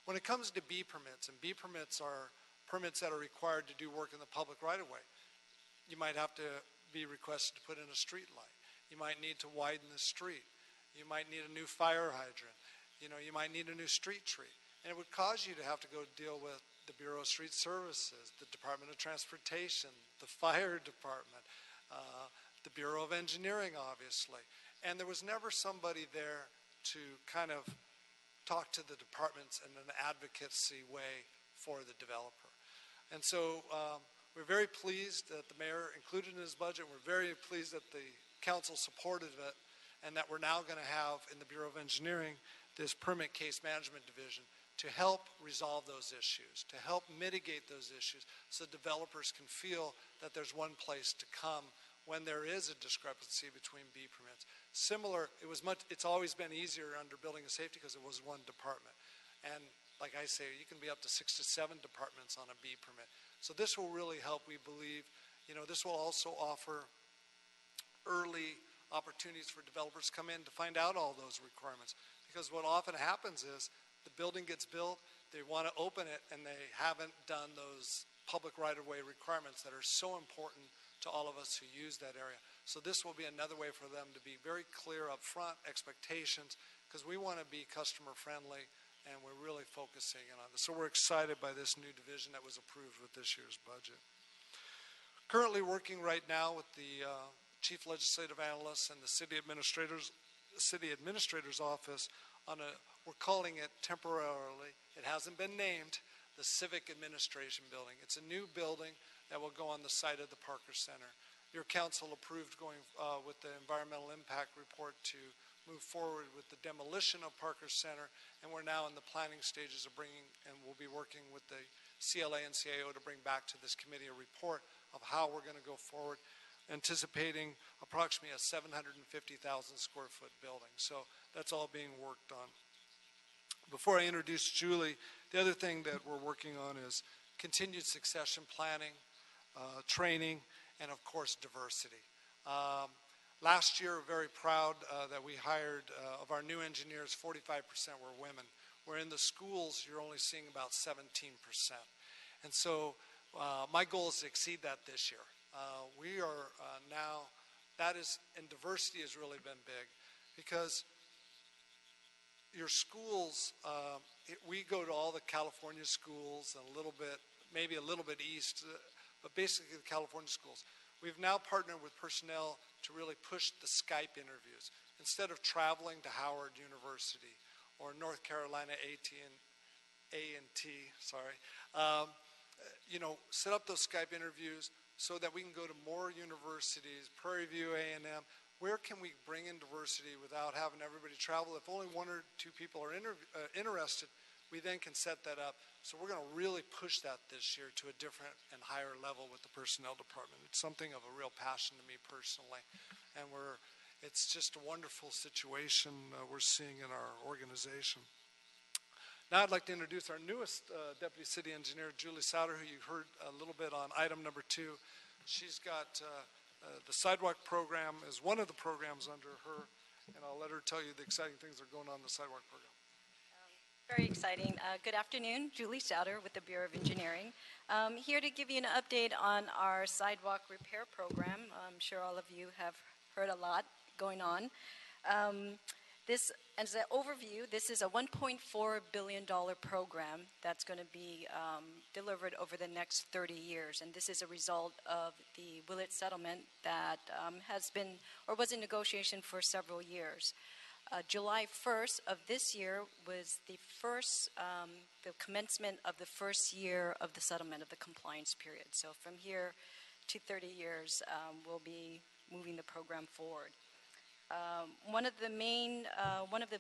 When it comes to B permits, and B permits are permits that are required to do work in the public right-of-way, you might have to be requested to put in a street light. You might need to widen the street. You might need a new fire hydrant. You know, you might need a new street tree. And it would cause you to have to go deal with the Bureau of Street Services, the Department of Transportation, the Fire Department, the Bureau of Engineering, obviously. And there was never somebody there to kind of talk to the departments in an advocacy way for the developer. And so we're very pleased that the mayor included in his budget. We're very pleased that the council supported it, and that we're now going to have in the Bureau of Engineering this permit case management division to help resolve those issues, to help mitigate those issues so developers can feel that there's one place to come when there is a discrepancy between B permits. Similar, it's always been easier under building and safety because it was one department. And like I say, you can be up to 6 to 7 departments on a B permit. So this will really help, we believe. You know, this will also offer early opportunities for developers to come in to find out all those requirements. Because what often happens is the building gets built, they want to open it, and they haven't done those public right-of-way requirements that are so important to all of us who use that area. So this will be another way for them to be very clear up front expectations, because we want to be customer friendly, and we're really focusing in on this. So we're excited by this new division that was approved with this year's budget. Currently working right now with the Chief Legislative Analyst and the City Administrator's Office on we're calling it temporarily, it hasn't been named, the Civic Administration Building. It's a new building that will go on the site of the Parker Center. Your council approved going with the environmental impact report to move forward with the demolition of Parker Center, and we're now in the planning stages of bringing, and we'll be working with the CLA and CAO to bring back to this committee a report of how we're going to go forward, anticipating approximately a 750,000 square foot building. So that's all being worked on. Before I introduce Julie, the other thing that we're working on is continued succession planning, training, and of course diversity. Last year, we're very proud that we hired, of our new engineers, 45% were women, where in the schools, you're only seeing about 17%. And so my goal is to exceed that this year. We are now, and diversity has really been big, because your schools, we go to all the California schools and a little bit, maybe a little bit east, but basically the California schools. We've now partnered with personnel to really push the Skype interviews. Instead of traveling to Howard University or North Carolina A&T, set up those Skype interviews so that we can go to more universities, Prairie View, A&M. Where can we bring in diversity without having everybody travel? If only one or two people are interested, we then can set that up. So we're going to really push that this year to a different and higher level with the personnel department. It's something of a real passion to me personally. And it's just a wonderful situation we're seeing in our organization. Now I'd like to introduce our newest Deputy City Engineer, Julie Souter, who you heard a little bit on item number 2. She's got the sidewalk program is one of the programs under her, and I'll let her tell you the exciting things that are going on in the sidewalk program. Very exciting. Good afternoon, Julie Souter with the Bureau of Engineering. Here to give you an update on our sidewalk repair program. I'm sure all of you have heard a lot going on. This, as an overview, this is a $1.4 billion program that's going to be delivered over the next 30 years. And this is a result of the Willett settlement that has been, or was in negotiation for several years. July 1st of this year was the first, the commencement of the first year of the settlement of the compliance period. So from here to 30 years, we'll be moving the program forward. One of the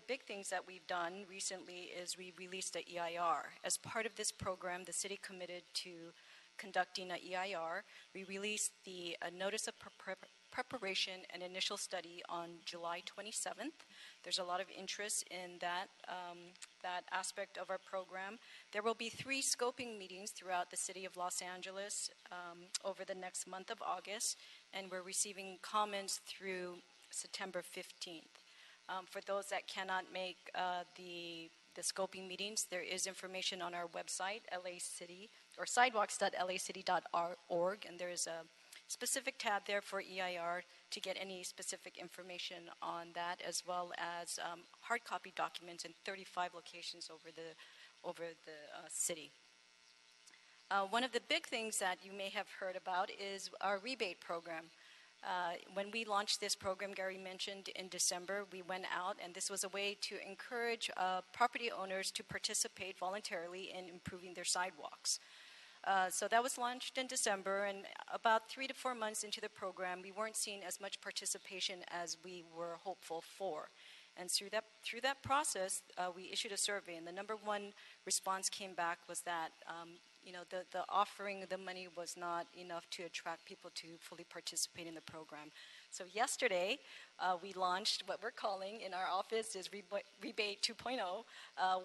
big things that we've done recently is we released an EIR. As part of this program, the city committed to conducting an EIR. We released the Notice of Preparation and Initial Study on July 27th. There's a lot of interest in that aspect of our program. There will be 3 scoping meetings throughout the city of Los Angeles over the next month of August, and we're receiving comments through September 15th. For those that cannot make the scoping meetings, there is information on our website, LA City, or sidewalks.lacity.org, and there is a specific tab there for EIR to get any specific information on that, as well as hard copy documents in 35 locations over the city. One of the big things that you may have heard about is our rebate program. When we launched this program, Gary mentioned in December, we went out, and this was a way to encourage property owners to participate voluntarily in improving their sidewalks. So that was launched in December, and about 3 to 4 months into the program, we weren't seeing as much participation as we were hopeful for. And through that process, we issued a survey, and the number one response came back was that the offering the money was not enough to attract people to fully participate in the program. So yesterday, we launched what we're calling in our office is Rebate 2.0,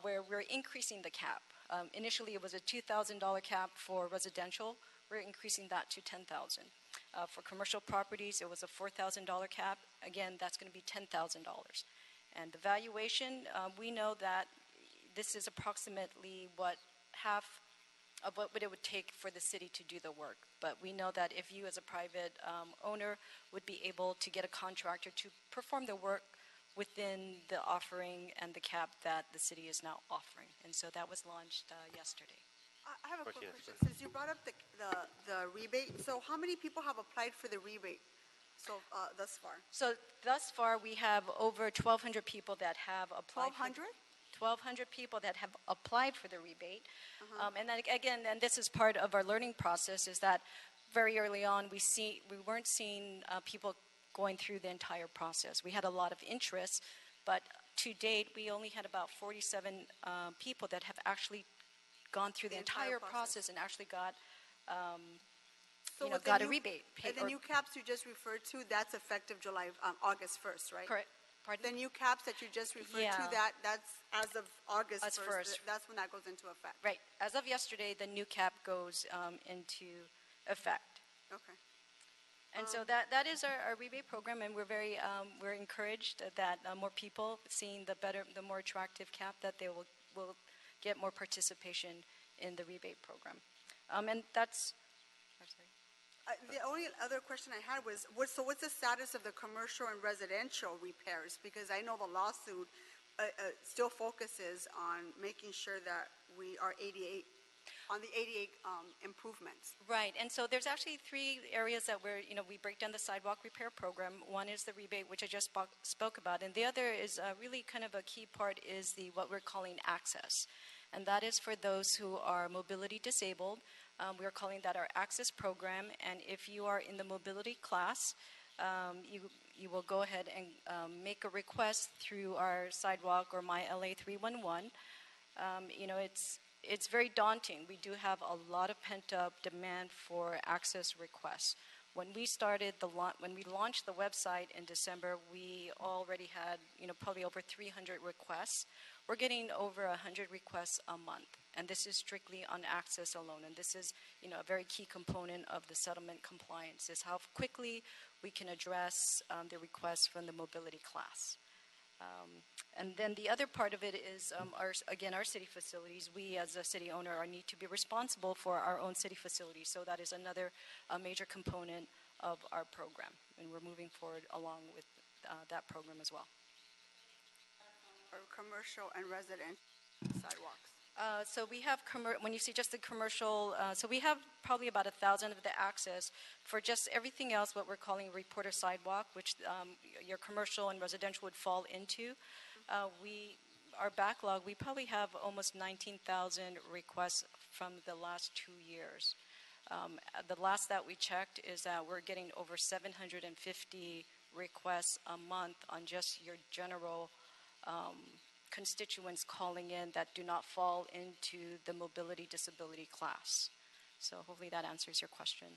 where we're increasing the cap. Initially, it was a $2,000 cap for residential. We're increasing that to $10,000. For commercial properties, it was a $4,000 cap. Again, that's going to be $10,000. And the valuation, we know that this is approximately half of what it would take for the city to do the work. But we know that if you as a private owner would be able to get a contractor to perform the work within the offering and the cap that the city is now offering. And so that was launched yesterday. I have a quick Martinez, question. go Since you brought up the rebate, so how many people have applied for the rebate thus far? So thus far, we have over 1,200 people that have applied. 1,200? 1,200 people that have applied for the rebate. Uh-huh. And then again, and this is part of our learning process, is that very early on we weren't seeing people going through the entire process. We had a lot of interest, but to date we only had about 47 people that have actually gone through the entire process and actually got with got the a new- rebate. And the new caps you just referred to, that's effective August 1st, right? Correct. Pardon? The new caps that you just referred to, Yeah. that's as of August As 1st. first. That's when that goes into effect. Right. As of yesterday, the new cap goes into effect. Okay. And so that is our rebate program, and we're encouraged that more people seeing the more attractive cap, that they will get more participation in the rebate program. And that's, I'm sorry. The only other question I had was, what's the status of the commercial and residential repairs? Because I know the lawsuit still focuses on making sure that we are on the ADA improvements. Right, and so there's actually three areas that we break down the sidewalk repair program. One is the rebate, which I just spoke about, and the other is really kind of a key part is what we're calling access. And that is for those who are mobility disabled. We're calling that our access program, and if you are in the mobility class, you will go ahead and make a request through our sidewalk or My LA 311. It's very daunting. We do have a lot of pent-up demand for access requests. When we launched the website in December, we already had probably over 300 requests. We're getting over 100 requests a month, and this is strictly on access alone. And this is a very key component of the settlement compliance, is how quickly we can address the requests from the mobility class. And then the other part of it is, our city facilities. We, as a city owner, need to be responsible for our own city facilities. So that is another major component of our program, and we're moving forward along with that program as well. Or commercial and residential sidewalks. So we have, when you see just the commercial, so we have probably about 1,000 of the access. For just everything else, what we're calling reporter sidewalk, which your commercial and residential would fall into, our backlog, we probably have almost 19,000 requests from the last 2 years. The last that we checked is that we're getting over 750 requests a month on just your general constituents calling in that do not fall into the mobility disability class. So hopefully that answers your question.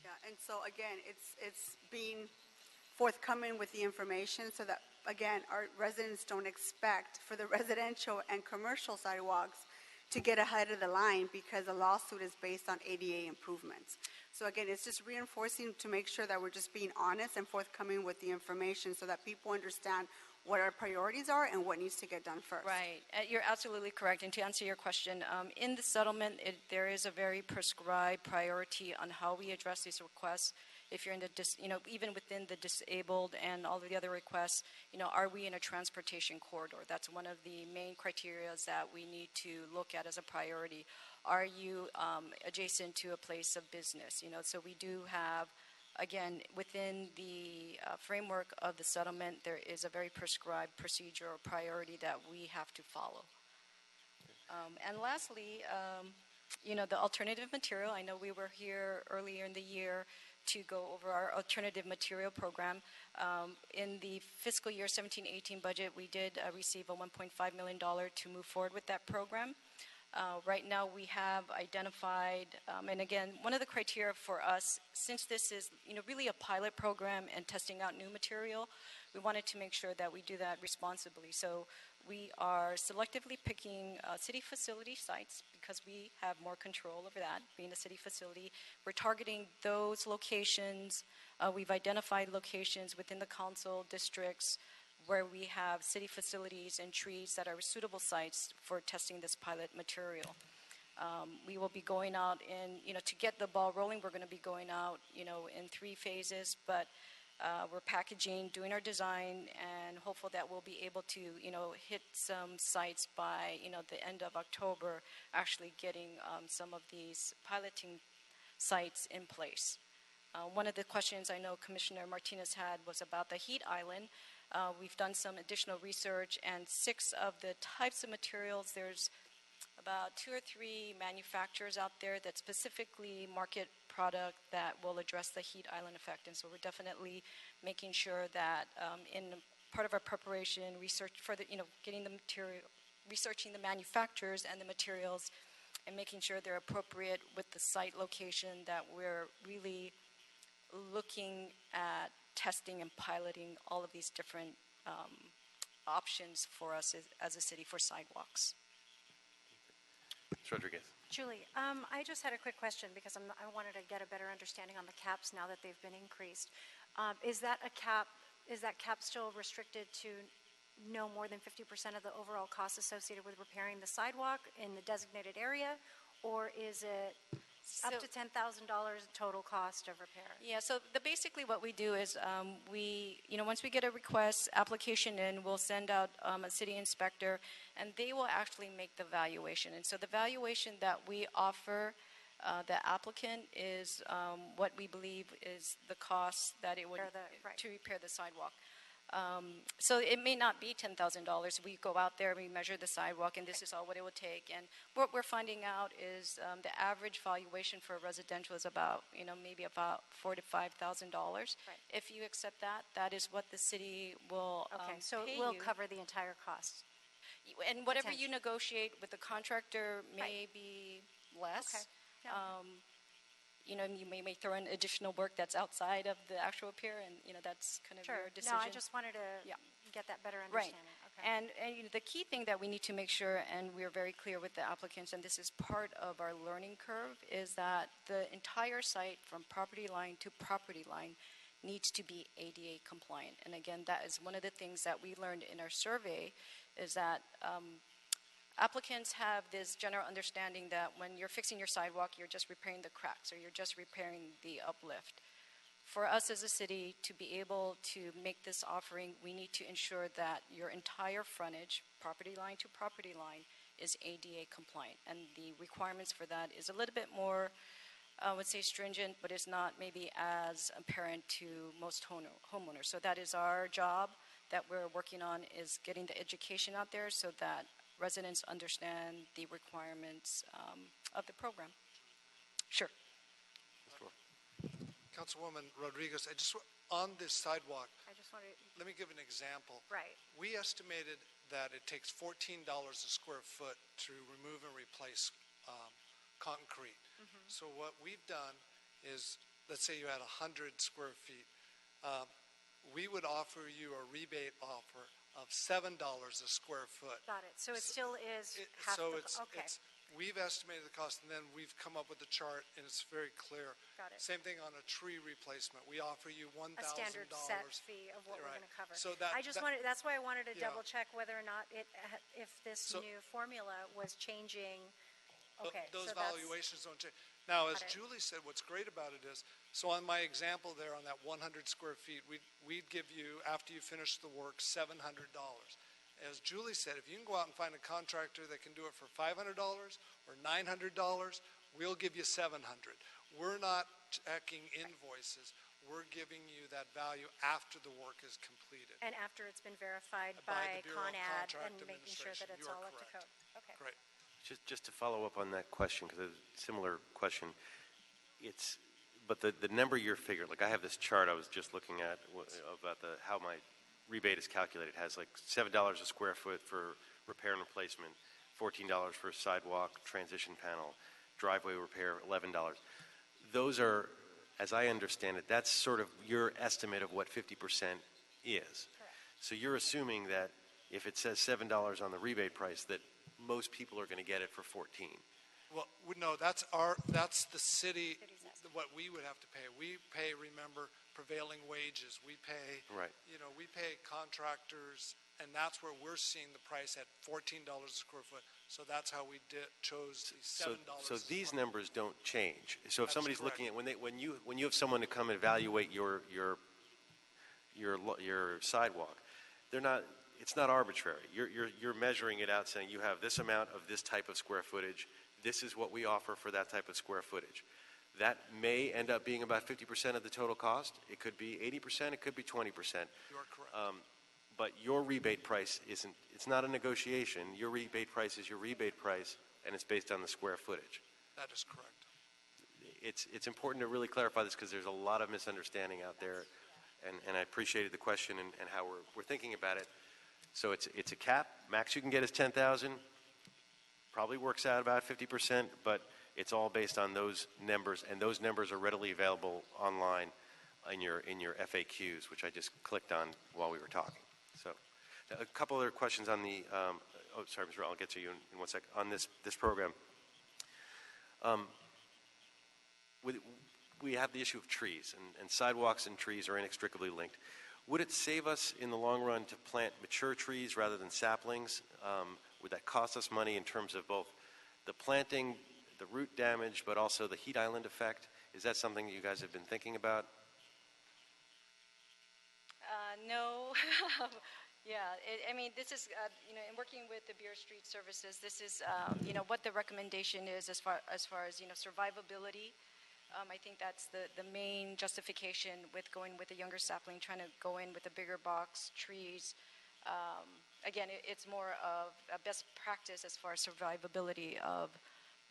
Yeah, and so again, it's being forthcoming with the information so that, again, our residents don't expect for the residential and commercial sidewalks to get ahead of the line because the lawsuit is based on ADA improvements. So again, it's just reinforcing to make sure that we're just being honest and forthcoming with the information so that people understand what our priorities are and what needs to get done first. Right. You're absolutely correct. And to answer your question, in the settlement, there is a very prescribed priority on how we address these requests. If you're in the, even within the disabled and all of the other requests, are we in a transportation corridor? That's one of the main criteria that we need to look at as a priority. Are you adjacent to a place of business? So we do have, again, within the framework of the settlement, there is a very prescribed procedure or priority that we have to follow. And lastly, the alternative material. I know we were here earlier in the year to go over our alternative material program. In the fiscal year 17-18 budget, we did receive a $1.5 million to move forward with that program. Right now we have identified, and again, one of the criteria for us, since this is really a pilot program and testing out new material, we wanted to make sure that we do that responsibly. So we are selectively picking city facility sites because we have more control over that, being a city facility. We're targeting those locations. We've identified locations within the council districts where we have city facilities and trees that are suitable sites for testing this pilot material. We will be going out in, to get the ball rolling, we're going to be going out, in 3 phases, but We're packaging, doing our design, and hopeful that we'll be able to, hit some sites by, the end of October, actually getting some of these piloting sites in place. One of the questions I know Commissioner Martinez had was about the heat island. We've done some additional research, and 6 of the types of materials, there's about 2 or 3 manufacturers out there that specifically market product that will address the heat island effect. And so we're definitely making sure that in part of our preparation, research for the, getting the material, researching the manufacturers and the materials, and making sure they're appropriate with the site location, that we're really looking at testing and piloting all of these different options for us as a city for sidewalks. Ms. Rodriguez. Julie, I just had a quick question because I wanted to get a better understanding on the caps now that they've been increased. Is that cap still restricted to no more than 50% of the overall cost associated with repairing the sidewalk in the designated area, or is it up to $10,000 total cost of repair? Yeah, so basically what we do is once we get a request application in, we'll send out a city inspector, and they will actually make the valuation. And so the valuation that we offer the applicant is what we believe is the cost that it would to repair the sidewalk. So it may not be $10,000. We go out there, we measure the sidewalk, and this is all what it would take. And what we're finding out is the average valuation for residential is about, maybe about $4,000 to $5,000. If you accept that, that is what the city will so pay it will you. cover the entire cost. And whatever you negotiate with the contractor may be less. You may throw in additional work that's outside of the actual repair, and that's kind of your decision. No, I just wanted to get that better understanding. Okay. And the key thing that we need to make sure, and we're very clear with the applicants, and this is part of our learning curve, is that the entire site from property line to property line needs to be ADA compliant. And again, that is one of the things that we learned in our survey, is that applicants have this general understanding that when you're fixing your sidewalk, you're just repairing the cracks or you're just repairing the uplift. For us as a city to be able to make this offering, we need to ensure that your entire frontage, property line to property line, is ADA compliant. And the requirements for that is a little bit more, I would say, stringent, but it's not maybe as apparent to most homeowners. So that is our job that we're working on, is getting the education out there so that residents understand the requirements of the program. Sure. Councilwoman Rodriguez, on this sidewalk, let me give an example. Right. We estimated that it takes $14 a square foot to remove and replace concrete. So what we've done is, let's say you had 100 square feet, we would offer you a rebate offer of $7 a square foot. Got it. So it still is half okay. We've estimated the cost, and then we've come up with a chart, and it's very clear. Got it. Same thing on a tree replacement. We offer you $1,000. A standard set fee of what we're going to cover. So that's why I wanted to double check whether or not if this new formula was changing. Okay. Those valuations don't change. Now, as Julie said, what's great about it is, so on my example there on that 100 square feet, we'd give you, after you finish the work, $700. As Julie said, if you can go out and find a contractor that can do it for $500 or $900, we'll give you $700. We're not checking invoices. We're giving you that value after the work is completed. And after it's been verified by Con Ed and making sure that it's all up to code. Okay. Great. Just to follow up on that question, because it's a similar question, but the number you're figuring, like I have this chart I was just looking at about how my rebate is calculated. It has like $7 a square foot for repair and replacement, $14 for sidewalk, transition panel, driveway repair, $11. Those are, as I understand it, that's sort of your estimate of what 50% is. Correct. So you're assuming that if it says $7 on the rebate price, that most people are going to get it for 14. Well, no, that's the city, what we would have to pay. We pay, remember, prevailing wages. We pay, we pay contractors, and that's where we're seeing the price at $14 a square foot. So that's how we chose the $7. So these numbers don't change. So if somebody's looking at when you have someone to come and evaluate your your sidewalk, it's not arbitrary. You're measuring it out, saying you have this amount of this type of square footage. This is what we offer for that type of square footage. That may end up being about 50% of the total cost. It could be 80%. It could be 20%. You are correct. But your rebate price it's not a negotiation. Your rebate price is your rebate price, and it's based on the square footage. That is correct. It's important to really clarify this because there's a lot of misunderstanding out there, and I appreciated the question and how we're thinking about it. So it's a cap. Max you can get is 10,000. Probably works out about 50%, but it's all based on those numbers, and those numbers are readily available online in your FAQs, which I just clicked on while we were talking. So a couple other questions on the sorry, Mr. I'll get to you in 1 sec on this program. We have the issue of trees, and sidewalks and trees are inextricably linked. Would it save us in the long run to plant mature trees rather than saplings? Would that cost us money in terms of both the planting, the root damage, but also the heat island effect? Is that something that you guys have been thinking about? No. Yeah, this is, in working with the Bureau of Street Services, this is, what the recommendation is as far as, survivability. I think that's the main justification with going with a younger sapling, trying to go in with a bigger box, trees. Again, it's more of a best practice as far as survivability of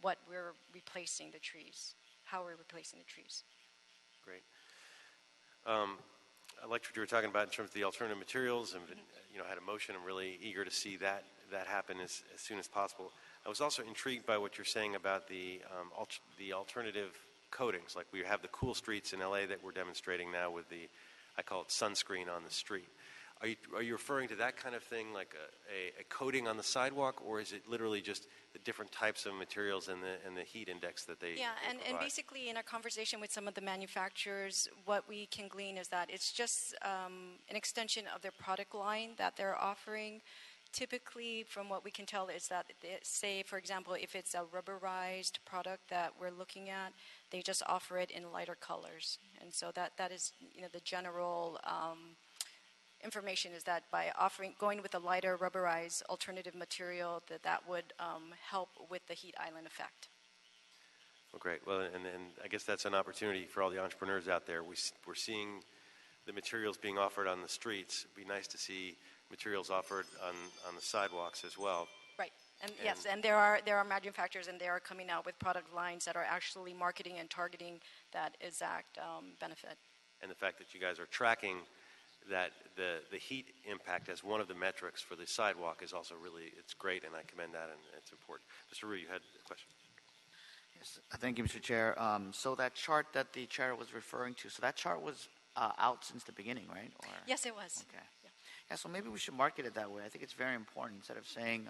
what we're replacing the trees, how we're replacing the trees. Great. I liked what you were talking about in terms of the alternative materials, and had a motion. I'm really eager to see that happen as soon as possible. I was also intrigued by what you're saying about the alternative coatings. Like we have the cool streets in LA that we're demonstrating now with I call it sunscreen on the street. Are you referring to that kind of thing, like a coating on the sidewalk, or is it literally just the different types of materials and the heat index that they and basically in our conversation with some of the manufacturers, what we can glean is that it's just an extension of their product line that they're offering. Typically, from what we can tell, is that, say, for example, if it's a rubberized product that we're looking at, they just offer it in lighter colors. And so that is, the general information is that by going with a lighter rubberized alternative material, that would help with the heat island effect. Well, great. Well, and I guess that's an opportunity for all the entrepreneurs out there. We're seeing the materials being offered on the streets. It'd be nice to see materials offered on the sidewalks as well. Right. And yes, and there are manufacturers, and they are coming out with product lines that are actually marketing and targeting that exact benefit. And the fact that you guys are tracking that the heat impact as one of the metrics for the sidewalk is also it's great, and I commend that, and it's important. Mr. Rue, you had a question. Yes, thank you, Mr. Chair. So that chart that the chair was referring to, so that chart was out since the beginning, right? Or? Yes, it was. Okay. Yeah, so maybe we should market it that way. I think it's very important. Instead of saying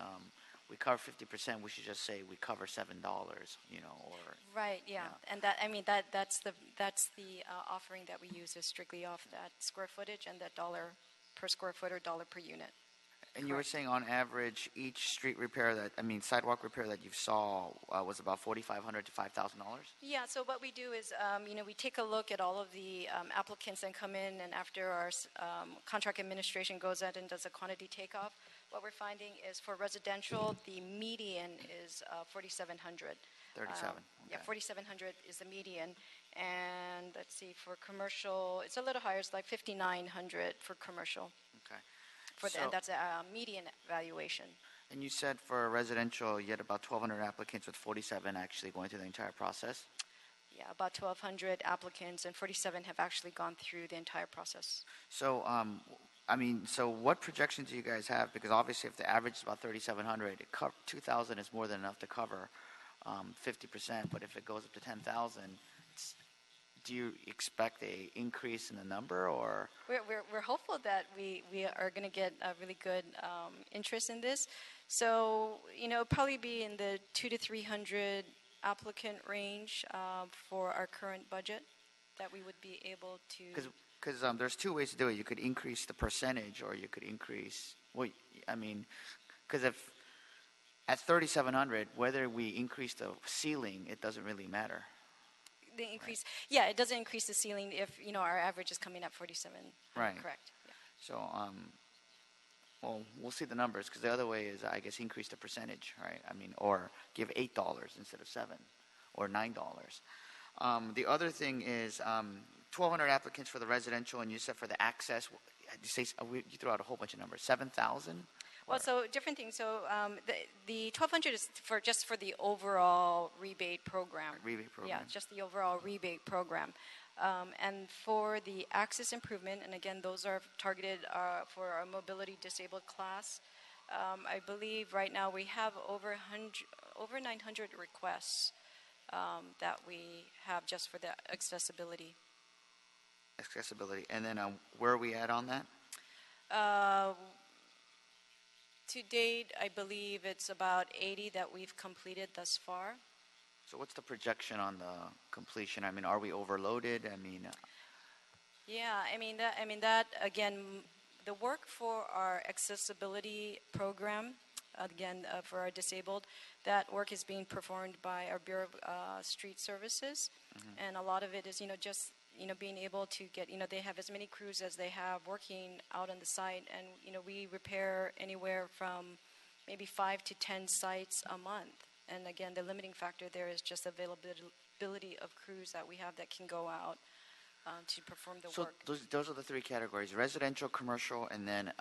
we cover 50%, we should just say we cover $7, or. Right. Yeah. And that's the offering that we use is strictly off that square footage and that dollar per square foot or dollar per unit. And you were saying on average, each street repair sidewalk repair that you saw was about $4,500 to $5,000? Yeah, so what we do is, we take a look at all of the applicants that come in, and after our contract administration goes out and does a quantity takeoff, what we're finding is for residential, the median is $4,700. 37. Yeah, 4,700 is the median. And let's see, for commercial, it's a little higher. It's like 5,900 for commercial. Okay. And that's a median valuation. And you said for residential, you had about 1,200 applicants with 47 actually going through the entire process? Yeah, about 1,200 applicants, and 47 have actually gone through the entire process. So, so what projections do you guys have? Because obviously if the average is about 3,700, 2,000 is more than enough to cover 50%, but if it goes up to 10,000, do you expect a increase in the number, or? We're hopeful that we are going to get a really good interest in this. So, probably be in the 200 to 300 applicant range for our current budget that we would be able to. Because there's two ways to do it. You could increase the percentage, or you could increase. Because if at 3,700, whether we increase the ceiling, it doesn't really matter. The increase, yeah, it doesn't increase the ceiling if, our average is coming at 47. Right. Correct. Yeah. So, well, we'll see the numbers, because the other way is, I guess, increase the percentage, right? I mean, or give $8 instead of 7, or $9. The other thing is 1,200 applicants for the residential, and you said for the access, you threw out a whole bunch of numbers. 7,000. Well, so different things. So the 1,200 is just for the overall rebate program. Rebate program. Yeah, just the overall rebate program. And for the access improvement, and again, those are targeted for our mobility disabled class. I believe right now we have over 900 requests that we have just for the accessibility. Accessibility. And then where are we at on that? To date, I believe it's about 80 that we've completed thus far. So what's the projection on the completion? I mean, are we overloaded? I mean, Yeah, that again, the work for our accessibility program, again for our disabled, that work is being performed by our Bureau of Street Services, and a lot of it is just being able to get they have as many crews as they have working out on the site, and we repair anywhere from maybe 5 to 10 sites a month. And again, the limiting factor there is just availability of crews that we have that can go out to perform the work. So those are the three categories: residential, commercial, and then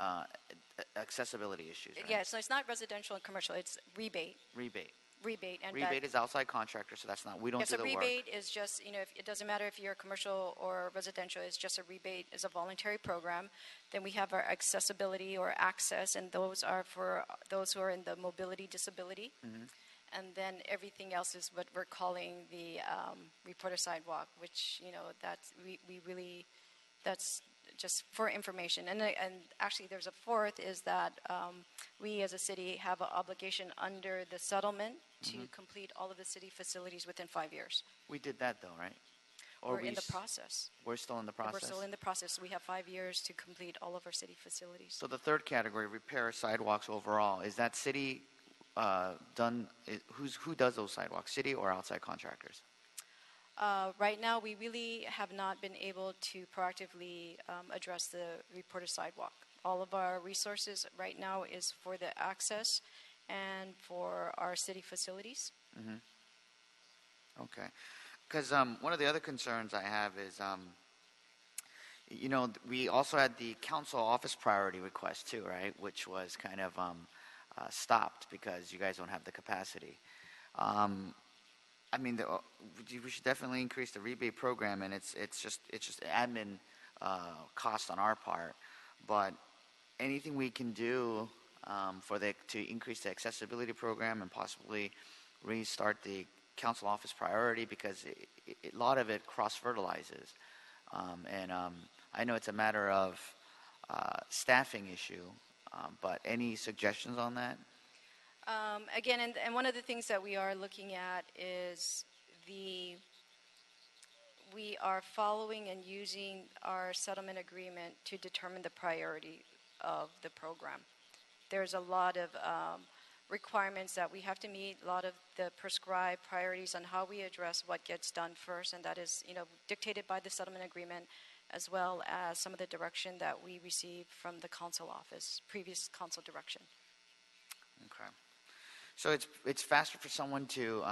accessibility issues. Right? Yeah, so it's not residential and commercial; it's rebate. Rebate and rebate is outside contractor, so that's not we don't do the work. So rebate is just if it doesn't matter if you're commercial or residential. It's just a rebate. Is a voluntary program. Then we have our accessibility or access, and those are for those who are in the mobility disability. And then everything else is what we're calling the reporter sidewalk, which that's we really that's just for information. And actually, there's a fourth is that we as a city have an obligation under the settlement to complete all of the city facilities within 5 years. We did that though, right? Or we're in the process. We're still in the process. We're still in the process. We have 5 years to complete all of our city facilities. So the third category, repair sidewalks overall, is that city done? Who does those sidewalks, city or outside contractors? Right now, we really have not been able to proactively address the reporter sidewalk. All of our resources right now is for the access and for our city facilities. Okay. Because one of the other concerns I have is, we also had the council office priority request too, right? Which was kind of stopped because you guys don't have the capacity. I mean, we should definitely increase the rebate program, and it's just admin cost on our part. But anything we can do to increase the accessibility program and possibly restart the council office priority, because a lot of it cross-fertilizes. And I know it's a matter of staffing issue, but any suggestions on that? Again, and one of the things that we are looking at is we are following and using our settlement agreement to determine the priority of the program. There's a lot of requirements that we have to meet, a lot of the prescribed priorities on how we address what gets done first, and that is, dictated by the settlement agreement, as well as some of the direction that we received from the council office, previous council direction. Okay. So it's faster for someone to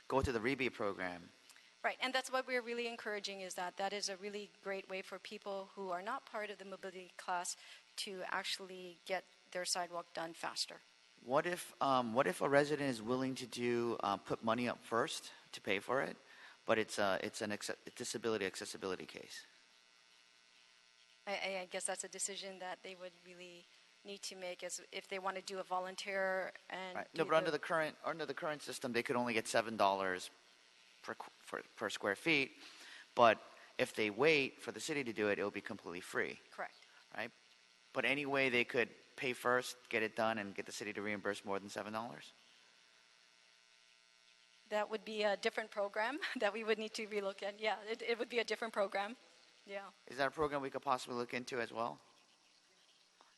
go to the rebate program. Right, and that's what we're really encouraging, is that is a really great way for people who are not part of the mobility class to actually get their sidewalk done faster. What if a resident is willing to put money up first to pay for it, but it's a disability accessibility case? I guess that's a decision that they would really need to make, as if they want to do a volunteer and right. No, but under the current system, they could only get $7 per square feet. But if they wait for the city to do it, it will be completely free. Correct. Right. But any way they could pay first, get it done, and get the city to reimburse more than $7? That would be a different program that we would need to relook at. Yeah, it would be a different program. Yeah. Is that a program we could possibly look into as well?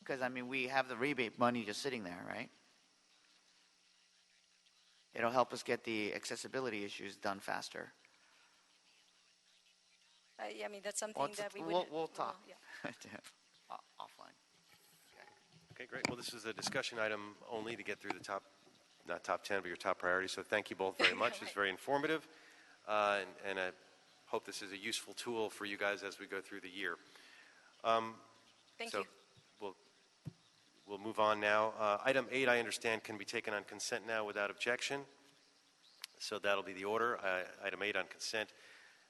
Because, I mean, we have the rebate money just sitting there, right? It'll help us get the accessibility issues done faster. I mean, that's something that we would. We'll talk. Yeah. Offline. Okay, great. Well, this is a discussion item only to get through the top, not top 10, but your top priorities. So thank you both very much. It's very informative, and I hope this is a useful tool for you guys as we go through the year. Thank you. We'll move on now. Item 8, I understand, can be taken on consent now without objection. So that'll be the order. Item 8 on consent.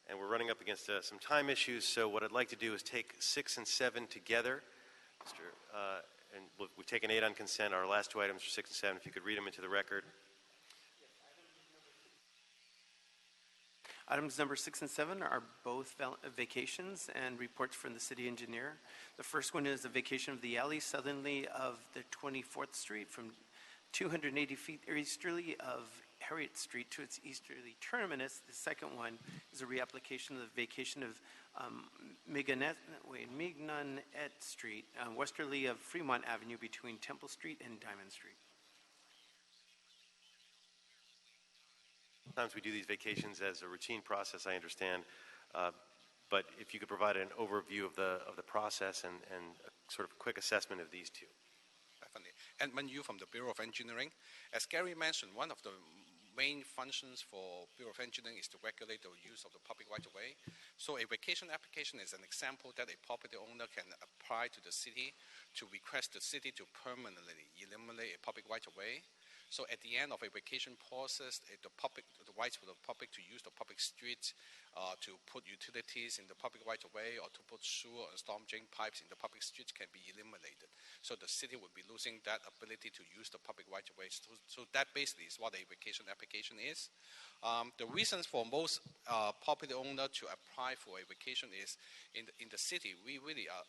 And we're running up against some time issues, so what I'd like to do is take 6 and 7 together. And we've taken 8 on consent. Our last 2 items are 6 and 7. If you could read them into the record. Items number 6 and 7 are both vacations and reports from the city engineer. The first one is the vacation of the alley southerly of the 24th Street from 280 feet easterly of Harriet Street to its easterly terminus. The second one is a reapplication of the vacation of Mignonet Street, westerly of Fremont Avenue between Temple Street and Diamond Street. Sometimes we do these vacations as a routine process, I understand. But if you could provide an overview of the process and a sort of quick assessment of these two. Definitely. Edmund Yu from the Bureau of Engineering. As Gary mentioned, one of the main functions for Bureau of Engineering is to regulate the use of the public right-of-way. So a vacation application is an example that a property owner can apply to the city to request the city to permanently eliminate a public right-of-way. So at the end of a vacation process, the rights for the public to use the public streets, to put utilities in the public right-of-way, or to put sewer and storm drain pipes in the public streets can be eliminated. So the city would be losing that ability to use the public right-of-way. So that basically is what a vacation application is. The reasons for most property owner to apply for a vacation is in the city, we really are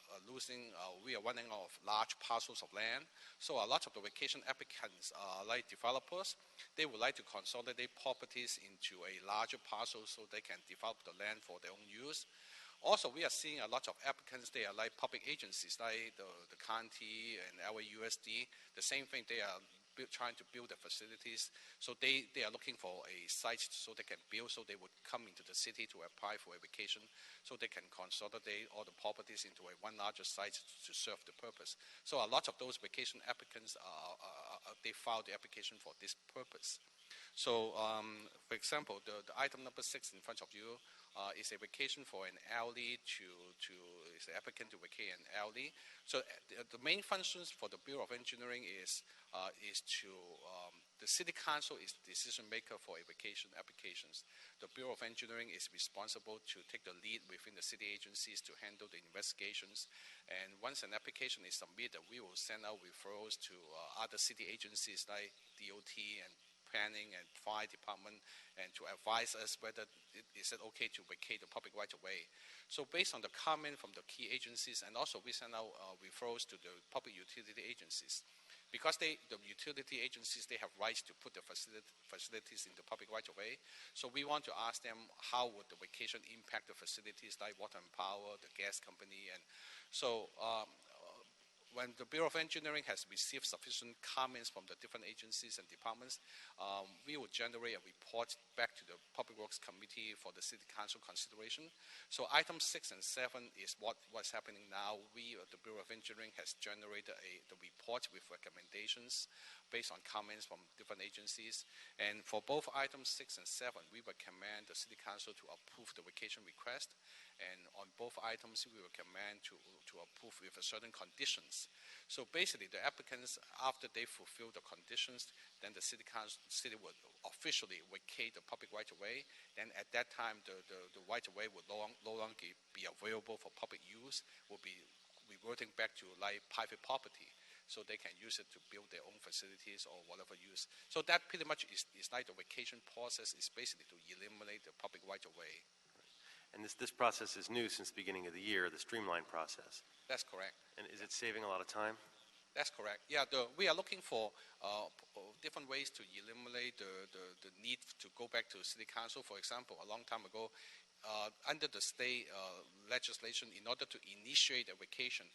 we are running out of large parcels of land. So a lot of the vacation applicants are like developers. They would like to consolidate properties into a larger parcel so they can develop the land for their own use. Also, we are seeing a lot of applicants. They are like public agencies, like the county and LAUSD. The same thing, they are trying to build the facilities. So they are looking for a site so they can build, so they would come into the city to apply for a vacation so they can consolidate all the properties into one larger site to serve the purpose. So a lot of those vacation applicants, they filed the application for this purpose. So, for example, the item number 6 in front of you is a vacation for an alley is the applicant to vacate an alley. So the main functions for the Bureau of Engineering is the City Council is the decision maker for a vacation applications. The Bureau of Engineering is responsible to take the lead within the city agencies to handle the investigations. And once an application is submitted, we will send out referrals to other city agencies like DOT and planning and fire department, and to advise us whether is it okay to vacate the public right-of-way. So based on the comment from the key agencies, and also we send out referrals to the public utility agencies. Because the utility agencies, they have rights to put the facilities in the public right-of-way. So we want to ask them how would the vacation impact the facilities like water and power, the gas company. And so when the Bureau of Engineering has received sufficient comments from the different agencies and departments, we will generate a report back to the Public Works Committee for the City Council consideration. So items 6 and 7 is what's happening now. We, the Bureau of Engineering, has generated the report with recommendations based on comments from different agencies. And for both items 6 and 7, we recommend the City Council to approve the vacation request. And on both items, we recommend to approve with certain conditions. So basically, the applicants, after they fulfill the conditions, then the city would officially vacate the public right-of-way. Then at that time, the right-of-way would no longer be available for public use, will be reverting back to like private property. So they can use it to build their own facilities or whatever use. So that pretty much is like the vacation process is basically to eliminate the public right-of-way. And this process is new since the beginning of the year, the streamlined process. That's correct. And is it saving a lot of time? That's correct. Yeah, we are looking for different ways to eliminate the need to go back to City Council. For example, a long time ago, under the state legislation, in order to initiate a vacation,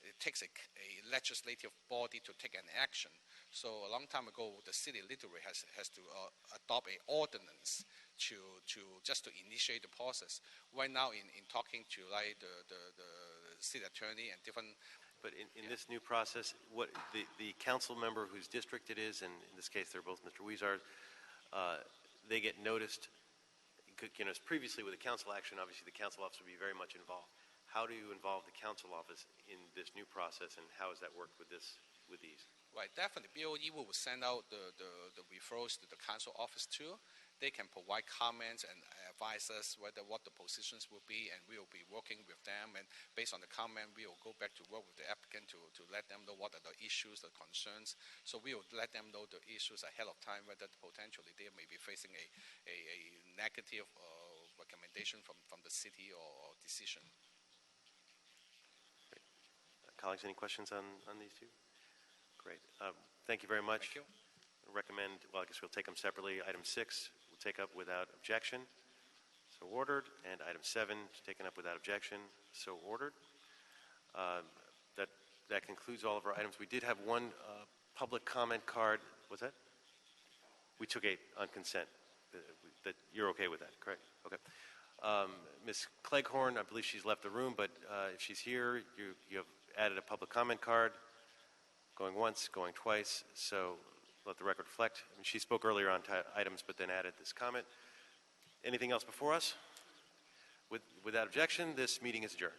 it takes a legislative body to take an action. So a long time ago, the city literally has to adopt an ordinance to just to initiate the process. Right now, in talking to like the city attorney and different. But in this new process, what the council member whose district it is, and in this case they're both Mr. Weezar, they get noticed. You know, as previously with the council action, obviously the council office would be very much involved. How do you involve the council office in this new process, and how has that worked with these? Right, definitely. BOE will send out the referrals to the council office too. They can provide comments and advise us what the positions will be, and we will be working with them. And based on the comment, we will go back to work with the applicant to let them know what are the issues, the concerns. So we will let them know the issues ahead of time, whether potentially they may be facing a negative recommendation from the city or decision. Colleagues, any questions on these two? Great. Thank you very much. Thank you. I recommend, well, I guess we'll take them separately. Item 6, we'll take up without objection. So ordered. And item 7, taken up without objection. So ordered. That concludes all of our items. We did have one public comment card. Was that? We took 8 on consent. That you're okay with that, correct? Okay. Ms. Cleghorn, I believe she's left the room, but if she's here, you have added a public comment card, going once, going twice, so let the record reflect. I mean, she spoke earlier on items, but then added this comment. Anything else before us? Without objection, this meeting is adjourned.